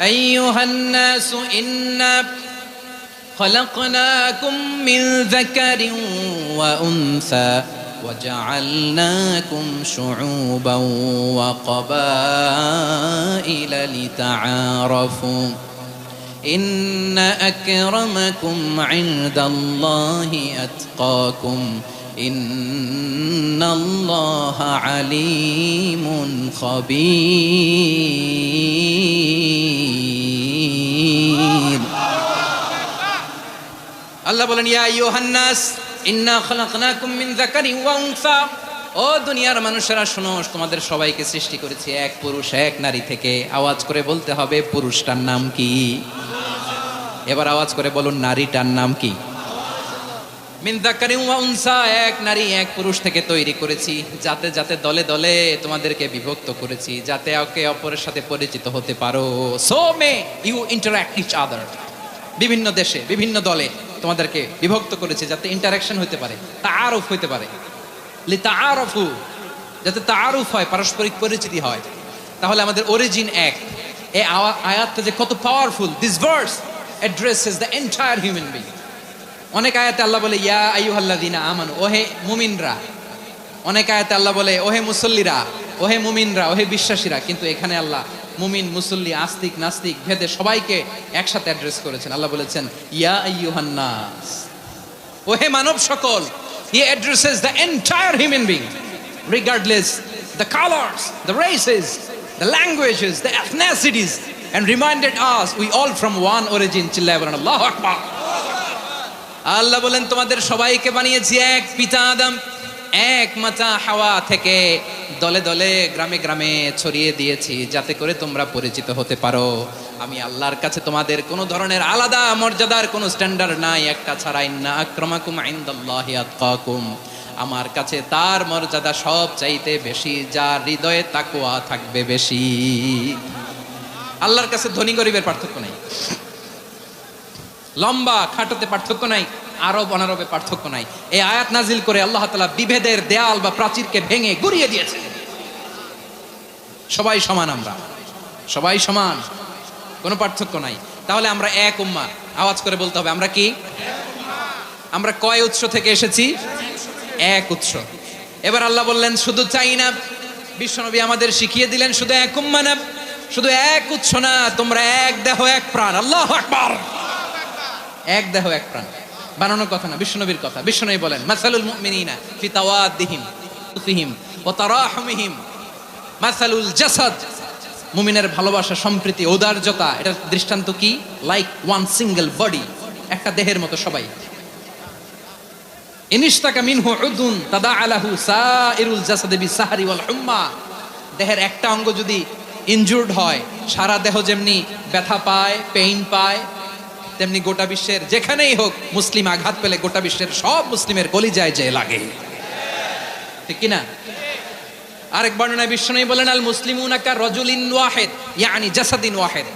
আইয়ুহান নাসু ইন্না খলাকনাকুম মিন যাকারিন ওয়া উনসা وجعلناكم شعوبا وقبائل لتعارفوا إن أكرمكم عند الله أتقاكم إن الله عليم خبير আল্লাহ বলেন, ইয়া আইয়ুহান নাস ইন্না খলাকনাকুম মিন যাকারিন ওয়া উনসা, ও দুনিয়ার মানুষেরা শোনো, তোমাদের সবাইকে সৃষ্টি করেছি এক পুরুষ এক নারী থেকে। আওয়াজ করে বলতে হবে, পুরুষটার নাম কি? এবার আওয়াজ করে বলুন, নারীটার নাম কি? মিন যাকারিন ওয়া উনসা, এক নারী এক পুরুষ থেকে তৈরি করেছি, যাতে যাতে দলে দলে তোমাদেরকে বিভক্ত করেছি, যাতে একে অপরের সাথে পরিচিত হতে পারো। So may you interact each other, বিভিন্ন দেশে বিভিন্ন দলে তোমাদেরকে বিভক্ত করেছে যাতে ইন্টারাকশন হতে পারে, তাআরুফ হতে পারে। লিতাআরাফু, যাতে তাআরুফ হয়, পারস্পরিক পরিচিতি হয়। তাহলে আমাদের অরিজিন এক। এই আয়াতটা যে কত powerful. This verse addresses the entire human being. অনেক আয়াতে আল্লাহ বলে ইয়া আইয়ুহাল্লাযীনা আমানু, ওহে মুমিনরা। অনেক আয়াতে আল্লাহ বলে ওহে মুসল্লিরা, ওহে মুমিনরা, ওহে বিশ্বাসীরা। কিন্তু এখানে আল্লাহ মুমিন মুসল্লি আস্তিক নাস্তিক ভেদে সবাইকে একসাথে অ্যাড্রেস করেছেন। আল্লাহ বলেছেন ইয়া আইয়ুহান নাস, ওহে মানব সকল। হি addresses the entire human being regardless the colours, the races, the languages, the এথনিসিটিস, and reminded us we all from one origin. চিল্লায় বলেন আল্লাহু আকবার। আল্লাহ বলেন তোমাদের সবাইকে বানিয়েছি এক পিতা আদম, এক মাতা হাওয়া থেকে, দলে দলে গ্রামে গ্রামে ছড়িয়ে দিয়েছি যাতে করে তোমরা পরিচিত হতে পারো। আমি আল্লাহর কাছে তোমাদের কোনো ধরনের আলাদা মর্যাদার কোনো স্ট্যান্ডার্ড নাই একটা ছাড়া। ইন্না আক্রামাকুম ইনদাল্লাহি আতকাকুম, আমার কাছে তার মর্যাদা সব চাইতে বেশি যার হৃদয়ে তাকওয়া থাকবে বেশি। আল্লাহর কাছে ধনী গরিবের পার্থক্য নাই, লম্বা খাটোতে পার্থক্য নাই, আরব অনারবে পার্থক্য নাই। এই আয়াত নাজিল করে আল্লাহ তাআলা বিভেদের দেয়াল বা প্রাচীরকে ভেঙে গুড়িয়ে দিয়েছে। সবাই সমান, আমরা সবাই সমান, কোনো পার্থক্য নাই। তাহলে আমরা এক উম্মাহ। আওয়াজ করে বলতে হবে, আমরা কি? আমরা কয় উৎস থেকে এসেছি? এক উৎস। এবার আল্লাহ বললেন শুধু চাই না, বিশ্বনবী আমাদের শিখিয়ে দিলেন শুধু এক উম্মাহ না, শুধু এক উৎস না, তোমরা এক দেহ এক প্রাণ। আল্লাহু আকবার। এক দেহ এক প্রাণ বানানোর কথা না, বিশ্বনবীর কথা। বিশ্বনবী বলেন মাসালুল মুমিনিনা ফি তাওয়াদ্দিহিম ফিহিম ওয়া তারাহুমিহিম মাসালুল জাসাদ, মুমিনের ভালোবাসা, সম্প্রীতি, ঔদার্যতা, এটার দৃষ্টান্ত কি? লাইক ওয়ান সিঙ্গেল বডি, একটা দেহের মতো সবাই। ইনিশতাকা মিনহু উদুন তাদাআলাহু সাইরুল জাসাদি বিসাহরি ওয়াল হুম্মা, দেহের একটা অঙ্গ যদি ইনজুর্ড হয় সারা দেহ যেমনি ব্যথা পায়, পেইন পায়, তেমনি গোটা বিশ্বের যেখানেই হোক মুসলিম আঘাত পেলে গোটা বিশ্বের সব মুসলিমের কলিজায় যে লাগে, ঠিক কি না? আরেক বর্ণনায় বিশ্বনবী বলেন আল মুসলিমুনা কা রাজুলিন ওয়াহিদ ইয়ানি জাসাদিন ওয়াহিদ,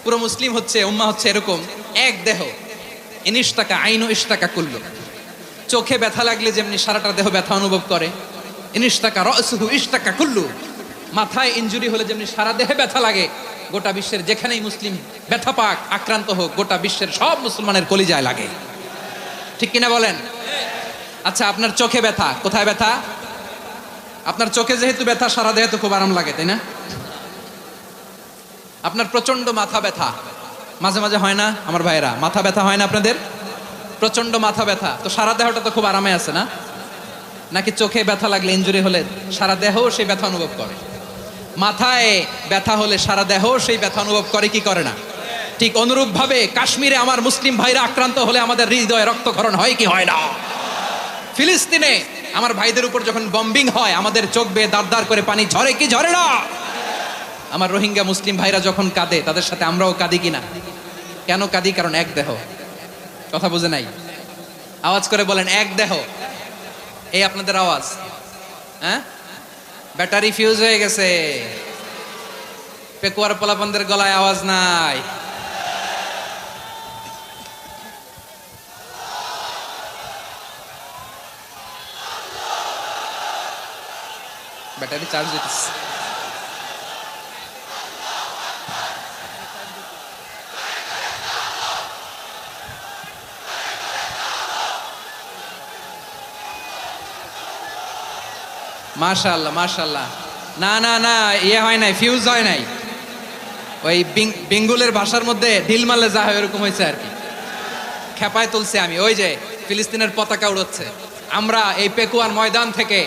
পুরো মুসলিম হচ্ছে, উম্মাহ হচ্ছে এরকম এক দেহ। ইনিশতাকা আইনু ইশতাকা কুল্লু, চোখে ব্যথা লাগলে যেমনি সারাটা দেহ ব্যথা অনুভব করে, ইনিশতাকা রাসুহু ইশতাকা কুল্লু, মাথায় ইনজুরি হলে যেমনি সারা দেহে ব্যথা লাগে, গোটা বিশ্বের যেখানেই মুসলিম ব্যথা পাক, আক্রান্ত হোক, গোটা বিশ্বের সব মুসলমানের কলিজায় লাগে, ঠিক কিনা বলেন? আচ্ছা, আপনার চোখে ব্যথা, কোথায় ব্যথা? আপনার চোখে যেহেতু ব্যথা, সারা দেহে তো খুব আরাম লাগে, তাই না? আপনার প্রচন্ড মাথা ব্যথা মাঝে মাঝে হয় না আমার ভাইয়েরা? মাথা ব্যথা হয় না আপনাদের? প্রচন্ড মাথা ব্যথা, তো সারা দেহটা তো খুব আরামে আছে না? নাকি চোখে ব্যথা লাগলে, ইনজুরি হলে সারা দেহ সেই ব্যথা অনুভব করে? মাথায় ব্যথা হলে সারা দেহ সেই ব্যথা অনুভব করে কি করে না? ঠিক অনুরূপ ভাবে কাশ্মীরে আমার মুসলিম ভাইরা আক্রান্ত হলে আমাদের হৃদয়ে রক্তক্ষরণ হয় কি হয় না? ফিলিস্তিনে আমার ভাইদের উপর যখন বম্বিং হয় আমাদের চোখ বেয়ে দাঁড় দাঁড় করে পানি ঝরে কি ঝরে না? আমার রোহিঙ্গা মুসলিম ভাইরা যখন কাঁদে তাদের সাথে আমরাও কাঁদি কিনা? কেন কাঁদি? কারণ এক দেহ। কথা বুঝে নাই? আওয়াজ করে বলেন এক দেহ। এই আপনাদের আওয়াজ, হ্যাঁ ব্যাটারি ফিউজ হয়ে গেছে, পেকুয়ার পোলাপানদের গলায় আওয়াজ নাই। ব্যাটারি চার্জ দিতেছে। মাশাআল্লাহ মাশাআল্লাহ। না না না, ইয়ে হয় নাই, ফিউজ হয় নাই। ওই বেঙ্গলের ভাষার মধ্যে ঢিল মারলে যা হয় এরকম হয়েছে আর কি। খেপায় তুলছে আমি, ওই যে ফিলিস্তিনের পতাকা উড়াচ্ছে। আমরা এই পেকুয়ার ময়দান থেকে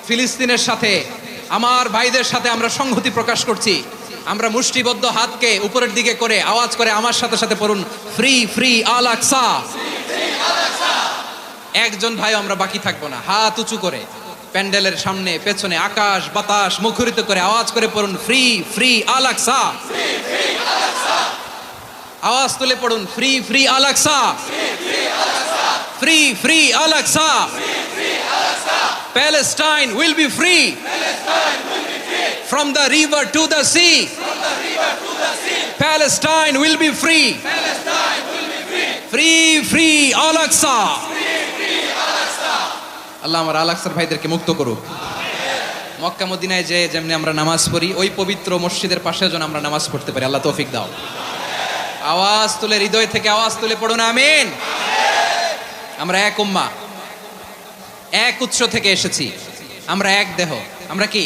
ফিলিস্তিনের সাথে, আমার ভাইদের সাথে আমরা সংহতি প্রকাশ করছি। আমরা মুষ্টিবদ্ধ হাতকে উপরের দিকে করে আওয়াজ করে আমার সাথে সাথে পড়ুন, ফ্রি ফ্রি আল আকসা। একজন ভাই আমরা বাকি থাকবো না, হাত উঁচু করে প্যান্ডেলের সামনে পেছনে আকাশ বাতাস মুখরিত করে আওয়াজ করে পড়ুন, ফ্রি ফ্রি আল আকসা। আওয়াজ তুলে পড়ুন, free free Al Aqsa, free free Al Aqsa. Palestine will be free from the river to the sea. Palestine will be free. Free free Al Aqsa. আল্লাহ আমার আল আকসার ভাইদেরকে মুক্ত করুক। মক্কা মদিনায় যে যেমনি আমরা নামাজ পড়ি, ওই পবিত্র মসজিদের পাশে যেন আমরা নামাজ পড়তে পারি। আল্লাহ তৌফিক দাও। আওয়াজ তুলে, হৃদয় থেকে আওয়াজ তুলে পড়ুন আমিন। আমরা এক উম্মাহ, এক উৎস থেকে এসেছি। আমরা এক দেহ। আমরা কি?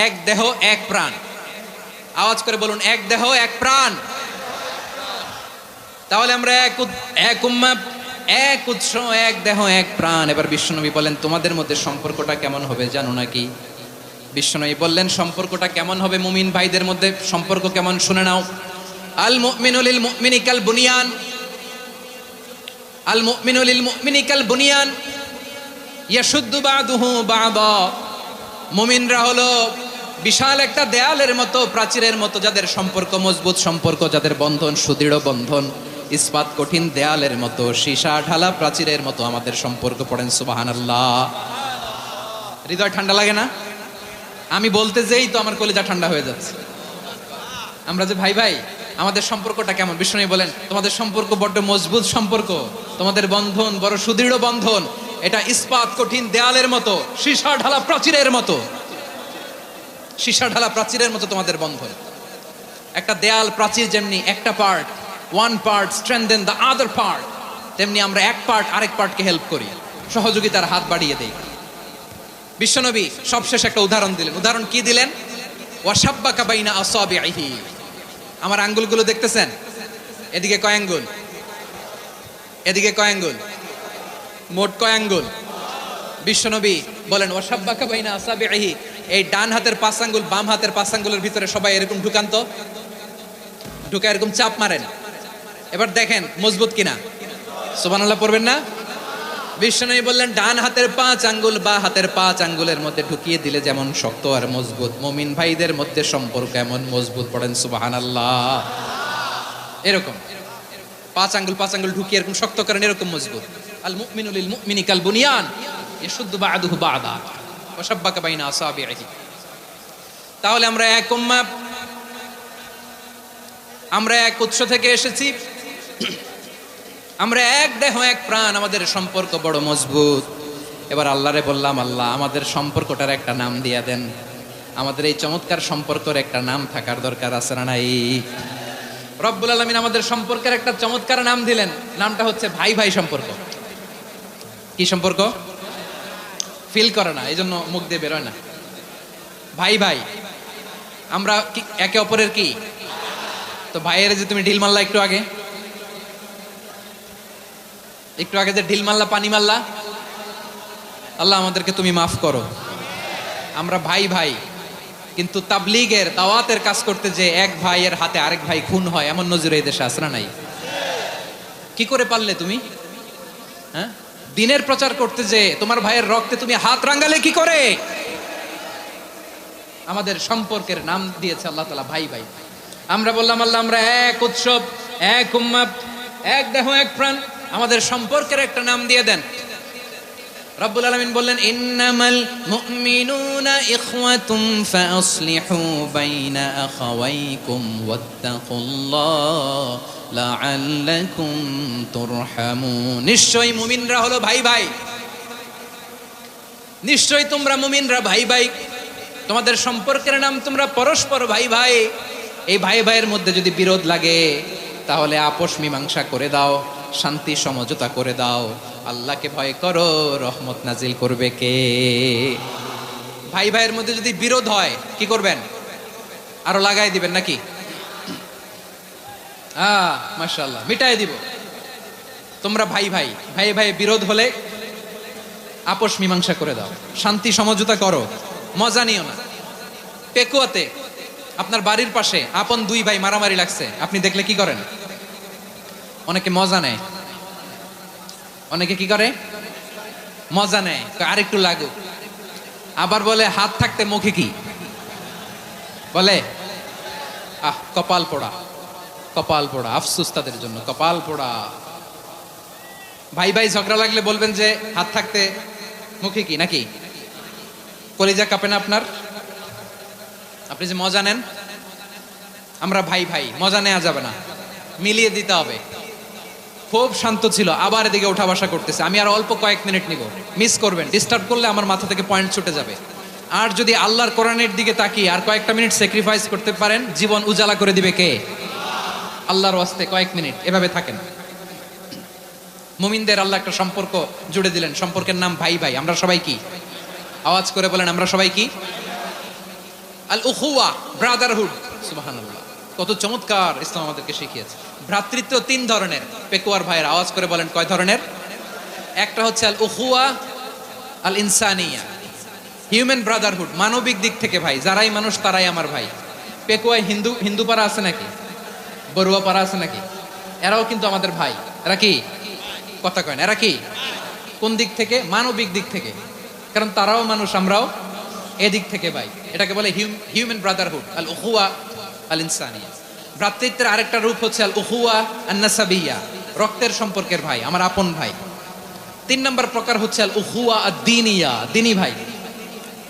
এক দেহ এক প্রাণ। আওয়াজ করে বলুন, এক দেহ এক প্রাণ। তাহলে আমরা এক উম্মাহ, এক উৎস, এক দেহ এক প্রাণ। এবার বিশ্বনবী বলেন, তোমাদের মধ্যে সম্পর্কটা কেমন হবে জানো নাকি? বিশ্বনবী বললেন, সম্পর্কটা কেমন হবে মুমিন ভাইদের মধ্যে? সম্পর্ক কেমন শুনে নাও। আল মুমিনু লিল মুমিনি কাল বুনিয়ান, আল মুমিনু লিল মুমিনি কাল বুনিয়ান ইয়াশুদ্দু বাদুহু বাদা। মুমিনরা হলো বিশাল একটা দেয়ালের মতো, প্রাচীরের মতো, যাদের সম্পর্ক মজবুত সম্পর্ক, যাদের বন্ধন সুদৃঢ় বন্ধন, ইস্পাত কঠিন দেয়ালের মতো, সীসা ঢালা প্রাচীরের মতো আমাদের সম্পর্ক। পড়েন সুবহানাল্লাহ। হৃদয় ঠান্ডা লাগে না? আমি বলতে যেই তো আমার কলিজা ঠান্ডা হয়ে যাচ্ছে। আমরা যে ভাই ভাই, আমাদের সম্পর্কটা কেমন? বিষ্ণু বলেন, তোমাদের সম্পর্ক বড্ড মজবুত সম্পর্ক, তোমাদের বন্ধন বড় সুদৃঢ় বন্ধন। এটা ইস্পাত কঠিন দেয়ালের মতো, সীসা ঢালা প্রাচীরের মতো, সীসা ঢালা প্রাচীরের মতো তোমাদের বন্ধন। একটা দেয়াল প্রাচীর যেমনি একটা part, one part strengthen the other part, তেমনি আমরা এক পার্ট আরেক পার্টকে হেল্প করি, সহযোগিতার হাত বাড়িয়ে দেই। বিশ্বনবী সবশেষ একটা উদাহরণ দিলেন। উদাহরণ কি দিলেন? ওয়াশাব্বাকা বাইনা আসাবিহি। আমার আঙ্গুলগুলো দেখতেছেন? এদিকে কয় আঙ্গুল, এদিকে কয় আঙ্গুল, মোট কয় আঙ্গুল? বিশ্বনবী বলেন, ওয়াশাব্বাকা বাইনা আসাবিহি। এই ডান হাতের 5 আঙ্গুল বাম হাতের 5 আঙ্গুলের ভিতরে সবাই এরকম ঢুকান তো, ঢুকে এরকম চাপ মারেন। এবার দেখেন মজবুত কিনা। সুবহানাল্লাহ পড়বেন না? বিশ্বনবী বললেন, ডান হাতের 5 আঙ্গুল বা হাতের 5 আঙ্গুলের মধ্যে ঢুকিয়ে দিলে যেমন শক্ত আর মজবুত, মুমিন ভাইদের মধ্যে সম্পর্ক এমন মজবুত। পড়েন সুবহানাল্লাহ। এরকম 5 আঙ্গুল ঢুকিয়ে এরকম শক্ত করেন, এরকম মজবুত। আল মুমিনু লিল মুমিনি কাল বুনিয়ান ইয়াশুদ্দু বা'দুহু বা'দা ওয়া শাব্বাকা বাইনা আসাবিহি। তাহলে আমরা এক উম্মাহ, আমরা এক উৎস থেকে এসেছি, আমরা এক দেহ এক প্রাণ, আমাদের সম্পর্ক বড় মজবুত। এবার আল্লাহরে বললাম, আল্লাহ আমাদের সম্পর্কটার একটা নাম দিয়া দেন। আমাদের এই চমৎকার সম্পর্কের একটা নাম থাকার দরকার আছে না নাই? রব্বুল আলামিন আমাদের সম্পর্কের একটা চমৎকার নাম দিলেন। নামটা হচ্ছে ভাই ভাই সম্পর্ক। কি সম্পর্ক? ফিল করে না, এই জন্য মুখ দিয়ে বেরোয় না। ভাই ভাই, আমরা একে অপরের কি? তো ভাইয়ের যে তুমি ঢিল মারলা একটু আগে, যে ঢিল মারলা, পানি মারলা, আল্লাহ আমাদেরকে তুমি মাফ করো। আমরা ভাই ভাই, কিন্তু তাবলীগের দাওয়াতের কাজ করতে যে এক ভাইয়ের হাতে আরেক ভাই খুন হয়, এমন নজির এই দেশে আছে না নাই? কি করে পারলে তুমি? হ্যাঁ, দিনের প্রচার করতে যে তোমার ভাইয়ের রক্তে তুমি হাত রাঙ্গালে কি করে? আমাদের সম্পর্কের নাম দিয়েছে আল্লাহ তাআলা ভাই ভাই। আমরা বললাম, আল্লাহ আমরা এক উৎসব, এক উম্মাহ, এক দেহ এক প্রাণ, আমাদের সম্পর্কের একটা নাম দিয়ে দেন। রব্বুল আলামিন বললেন ইন্নামাল মুমিনুনা ইখওয়াতুম ফাসলিহু বাইনা আখাওয়াইকুম ওয়াত্তাকুল্লাহ লাআল্লাকুম তুরহামুন। নিশ্চয়ই মুমিনরা হলো ভাই ভাই, নিশ্চয়ই তোমরা মুমিনরা ভাই ভাই, তোমাদের সম্পর্কের নাম তোমরা পরস্পর ভাই ভাই। এই ভাই ভাইয়ের মধ্যে যদি বিরোধ লাগে তাহলে আপোষ মীমাংসা করে দাও, শান্তি সমঝোতা করে দাও। আল্লাহকে ভয় করো, রহমত নাজিল করবে কে? ভাই ভাইয়ের মধ্যে যদি বিরোধ হয় কি করবেন? আরো লাগাই দিবেন নাকি? মাশাআল্লাহ, মিটাই দিব। তোমরা ভাই ভাই, ভাই ভাই বিরোধ হলে আপোষ মীমাংসা করে দাও, শান্তি সমঝোতা করো, মজা নিও না। পেকুয়াতে আপনার বাড়ির পাশে আপন দুই ভাই মারামারি লাগছে, আপনি দেখলে কি করেন? অনেকে মজা নেয়। অনেকে কি করে? মজা নেয়, আরেকটু লাগুক। আবার বলে হাত থাকতে মুখে কি বলে? কপাল পোড়া, কপাল পোড়া। আফসোস তাদের জন্য, কপাল পোড়া। ভাই ভাই ঝগড়া লাগলে বলবেন যে হাত থাকতে মুখে কি, নাকি? কলিজা কাঁপে না আপনার? আপনি যে মজা নেন। আমরা ভাই ভাই, মজা নেওয়া যাবে না, মিলিয়ে দিতে হবে। খুব শান্ত ছিল, আবার এদিকে ওঠা বসা করতেছে। আমি আর অল্প কয়েক মিনিট নিব, মিস করবেন। ডিস্টার্ব করলে আমার মাথা থেকে পয়েন্ট ছুটে যাবে। আর যদি আল্লাহর কোরআনের দিকে তাকিয়ে আর কয়েকটা মিনিট স্যাক্রিফাইস করতে পারেন, জীবন উজালা করে দিবে কে? আল্লাহর ওয়াস্তে কয়েক মিনিট এভাবে থাকেন। মুমিনদের আল্লাহ একটা সম্পর্ক জুড়ে দিলেন, সম্পর্কের নাম ভাই ভাই। আমরা সবাই কি? আওয়াজ করে বলেন, আমরা সবাই কি? আল উখুয়া, ব্রাদারহুড। সুবহানাল্লাহ, কত চমৎকার ইসলাম আমাদেরকে শিখিয়েছে। ভ্রাতৃত্ব তিন ধরনের। পেকুয়ার ভাইয়ের আওয়াজ করে বলেন, কয় ধরনের? একটা হচ্ছে আল উখুয়া আল ইনসানিয়া, হিউম্যান ব্রাদারহুড, মানবিক দিক থেকে ভাই। যারাই মানুষ তারাই আমার ভাই। পেকুয়ায় হিন্দু পাড়া আছে নাকি? বড়ুয়া পাড়া আছে নাকি? এরাও কিন্তু আমাদের ভাই। এরা কি? কথা কয় না, এরা কি? কোন দিক থেকে? মানবিক দিক থেকে। কারণ তারাও মানুষ, আমরাও এদিক থেকে ভাই। এটাকে বলে হিউম্যান ব্রাদারহুড, আল উখুয়া আল ইনসানিয়া। ভ্রাতৃত্বের আরেকটা রূপ হচ্ছে আল উখুয়া আন নাসাবিয়া, রক্তের সম্পর্কের ভাই, আমার আপন ভাই। তিন নম্বর প্রকার হচ্ছে আল উখুয়া আদ দীনিয়া, দিনী ভাই।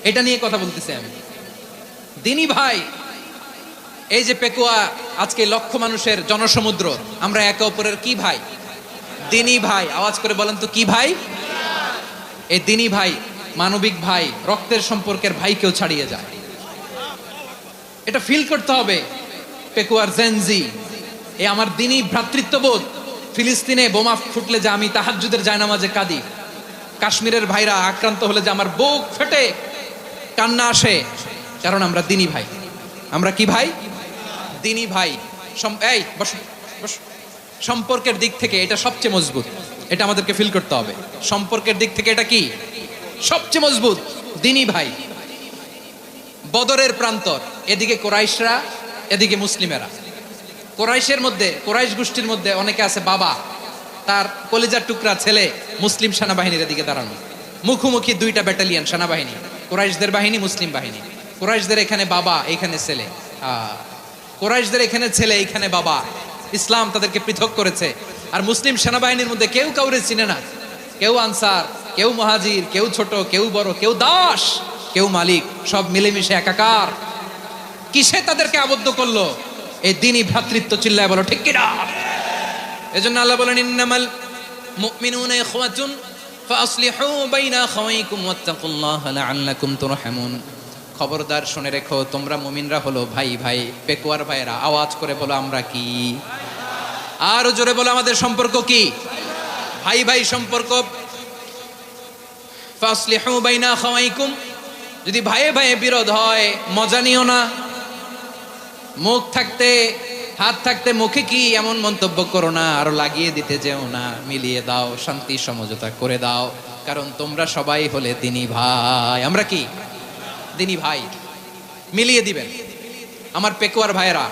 এটা নিয়ে কথা বলতেছি আমি। দিনী ভাই, এই যে পেকুয়া আজকে লক্ষ মানুষের জনসমুদ্র, আমরা একে অপরের কি ভাই? দিনী ভাই। আওয়াজ করে বলেন তো কি ভাই? এই দিনী ভাই, মানবিক ভাই, রক্তের সম্পর্কের ভাইকেও ছাড়িয়ে যায়। এটা ফিল করতে হবে। পেকুয়ার জেনজি, এই আমার দিনী ভ্রাতৃত্ববোধ। ফিলিস্তিনে বোমা ফুটলে যে আমি তাহাজ্জুদের জায়নামাজে কাঁদি, কাশ্মীরের ভাইরা আক্রান্ত হলে যে আমার বুক ফেটে কান্না আসে, কারণ আমরা দিনী ভাই। আমরা কি ভাই? দিনী ভাই। এই বসো বসো। সম্পর্কের দিক থেকে এটা সবচেয়ে মজবুত, এটা আমাদেরকে ফিল করতে হবে। সম্পর্কের দিক থেকে এটা কি? সবচেয়ে মজবুত, দিনী ভাই। বদরের প্রান্তর, এদিকে কোরাইশরা, এদিকে মুসলিমেরা। কোরাইশের মধ্যে, কোরাইশ গোষ্ঠীর মধ্যে অনেকে আছে বাবা, তার কলিজার টুকরা ছেলে মুসলিম সেনাবাহিনীর এদিকে দাঁড়ানো। মুখোমুখি দুইটা ব্যাটালিয়ন সেনাবাহিনী, কোরাইশদের বাহিনী, মুসলিম বাহিনী। কোরাইশদের এখানে বাবা, এখানে ছেলে। কোরাইশদের এখানে ছেলে, এখানে বাবা। ইসলাম তাদেরকে পৃথক করেছে। আর মুসলিম সেনাবাহিনীর মধ্যে কেউ কাউরে চিনে না। কেউ আনসার, কেউ মুহাজির, কেউ ছোট, কেউ বড়, কেউ দাস, কেউ মালিক, সব মিলেমিশে একাকার। কিসে তাদেরকে আবদ্ধ করলো? এই দিনই ভ্রাতৃত্ব। চিল্লায় বলো ঠিক কিনা? এজন্য আল্লাহ বলেন ইন্নামাল মুমিনুনা ইখওয়াতুন ফাসলিহু বাইনা আখাওয়াইকুম ওয়াত্তাকুল্লাহা লাআল্লাকুম তুরহামুন। খবরদার শুনে রেখো, তোমরা মুমিনরা হলো ভাই ভাই। পেকুয়ার ভাইরা আওয়াজ করে বলো, আমরা কি? আর জোরে বলো, আমাদের সম্পর্ক কি? ভাই ভাই সম্পর্ক। ফাসলিহু বাইনা আখাওয়াইকুম, যদি ভাইয়ে ভাইয়ে বিরোধ হয় মজা নিও না। মুখ থাকতে, হাত থাকতে মুখে কি এমন মন্তব্য করো না, আরো লাগিয়ে দিতে যেও না। মিলিয়ে দাও, শান্তি সমঝোতা করে দাও, কারণ তোমরা সবাই হলে দিনী ভাই। আমরা কি? দিনী ভাই। মিলিয়ে দিবেন। আমার পেকুয়ার ভাইয়েরা,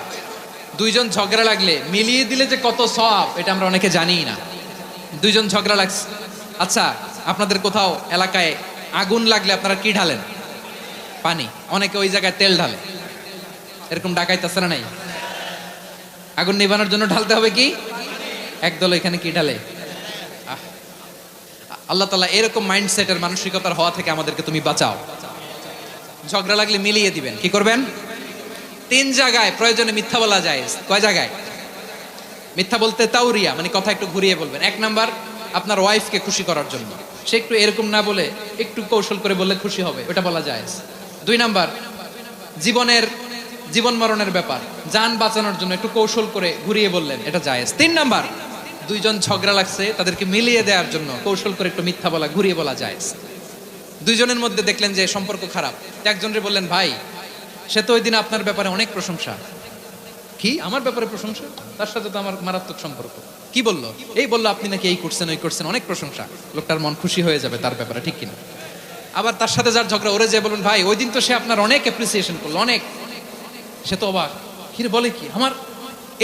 দুইজন ঝগড়া লাগলে মিলিয়ে দিলে যে কত সওয়াব, এটা আমরা অনেকে জানি না। দুইজন ঝগড়া লাগছে, আচ্ছা আপনাদের কোথাও এলাকায় আগুন লাগলে আপনারা কি ঢালেন? পানি। অনেকে ওই জায়গায় তেল ঢালে। এরকম ডাকাইতেছে না? নাই? আগুন নিভানোর জন্য ঢালতে হবে কি? একদল এখানে কি ঢালে? আল্লাহ তাআলা এরকম মাইন্ডসেটের মানসিকতার হওয়া থেকে আমাদেরকে তুমি বাঁচাও। ঝগড়া লাগলে মিলিয়ে দিবেন, কি করবেন? 3 জায়গায় প্রয়োজনে মিথ্যা বলা যায়। কয় জায়গায় মিথ্যা বলতে? তাউরিয়া, মানে কথা একটু ঘুরিয়ে বলবেন। 1 নাম্বার আপনার ওয়াইফকে খুশি করার জন্য, সে একটু এরকম না বলে একটু কৌশল করে বললে খুশি হবে, ওটা বলা যায়। 2 নাম্বার জীবন মরণের ব্যাপার, জান বাঁচানোর জন্য একটু কৌশল করে ঘুরিয়ে বললেন, এটা জায়েজ। 3 নাম্বার, 2 জন ঝগড়া লাগছে তাদেরকে মিলিয়ে দেওয়ার জন্য কৌশল করে একটু মিথ্যা বলা, ঘুরিয়ে বলা জায়েজ। 2 জনের মধ্যে দেখলেন যে সম্পর্ক খারাপ, একজনরে বললেন ভাই সে তো ওই দিন আপনার ব্যাপারে অনেক প্রশংসা। কি আমার ব্যাপারে প্রশংসা? তার সাথে তো আমার মারাত্মক সম্পর্ক। কি বললো? এই বললো আপনি নাকি এই করছেন ওই করছেন, অনেক প্রশংসা। লোকটার মন খুশি হয়ে যাবে তার ব্যাপারে, ঠিক কিনা? আবার তার সাথে যার ঝগড়া, ওরে যে বলুন ভাই ওই দিন তো সে আপনার অনেক অ্যাপ্রিসিয়েশন করলো, অনেক। সে তো অবাক, কি রে বলে কি আমার?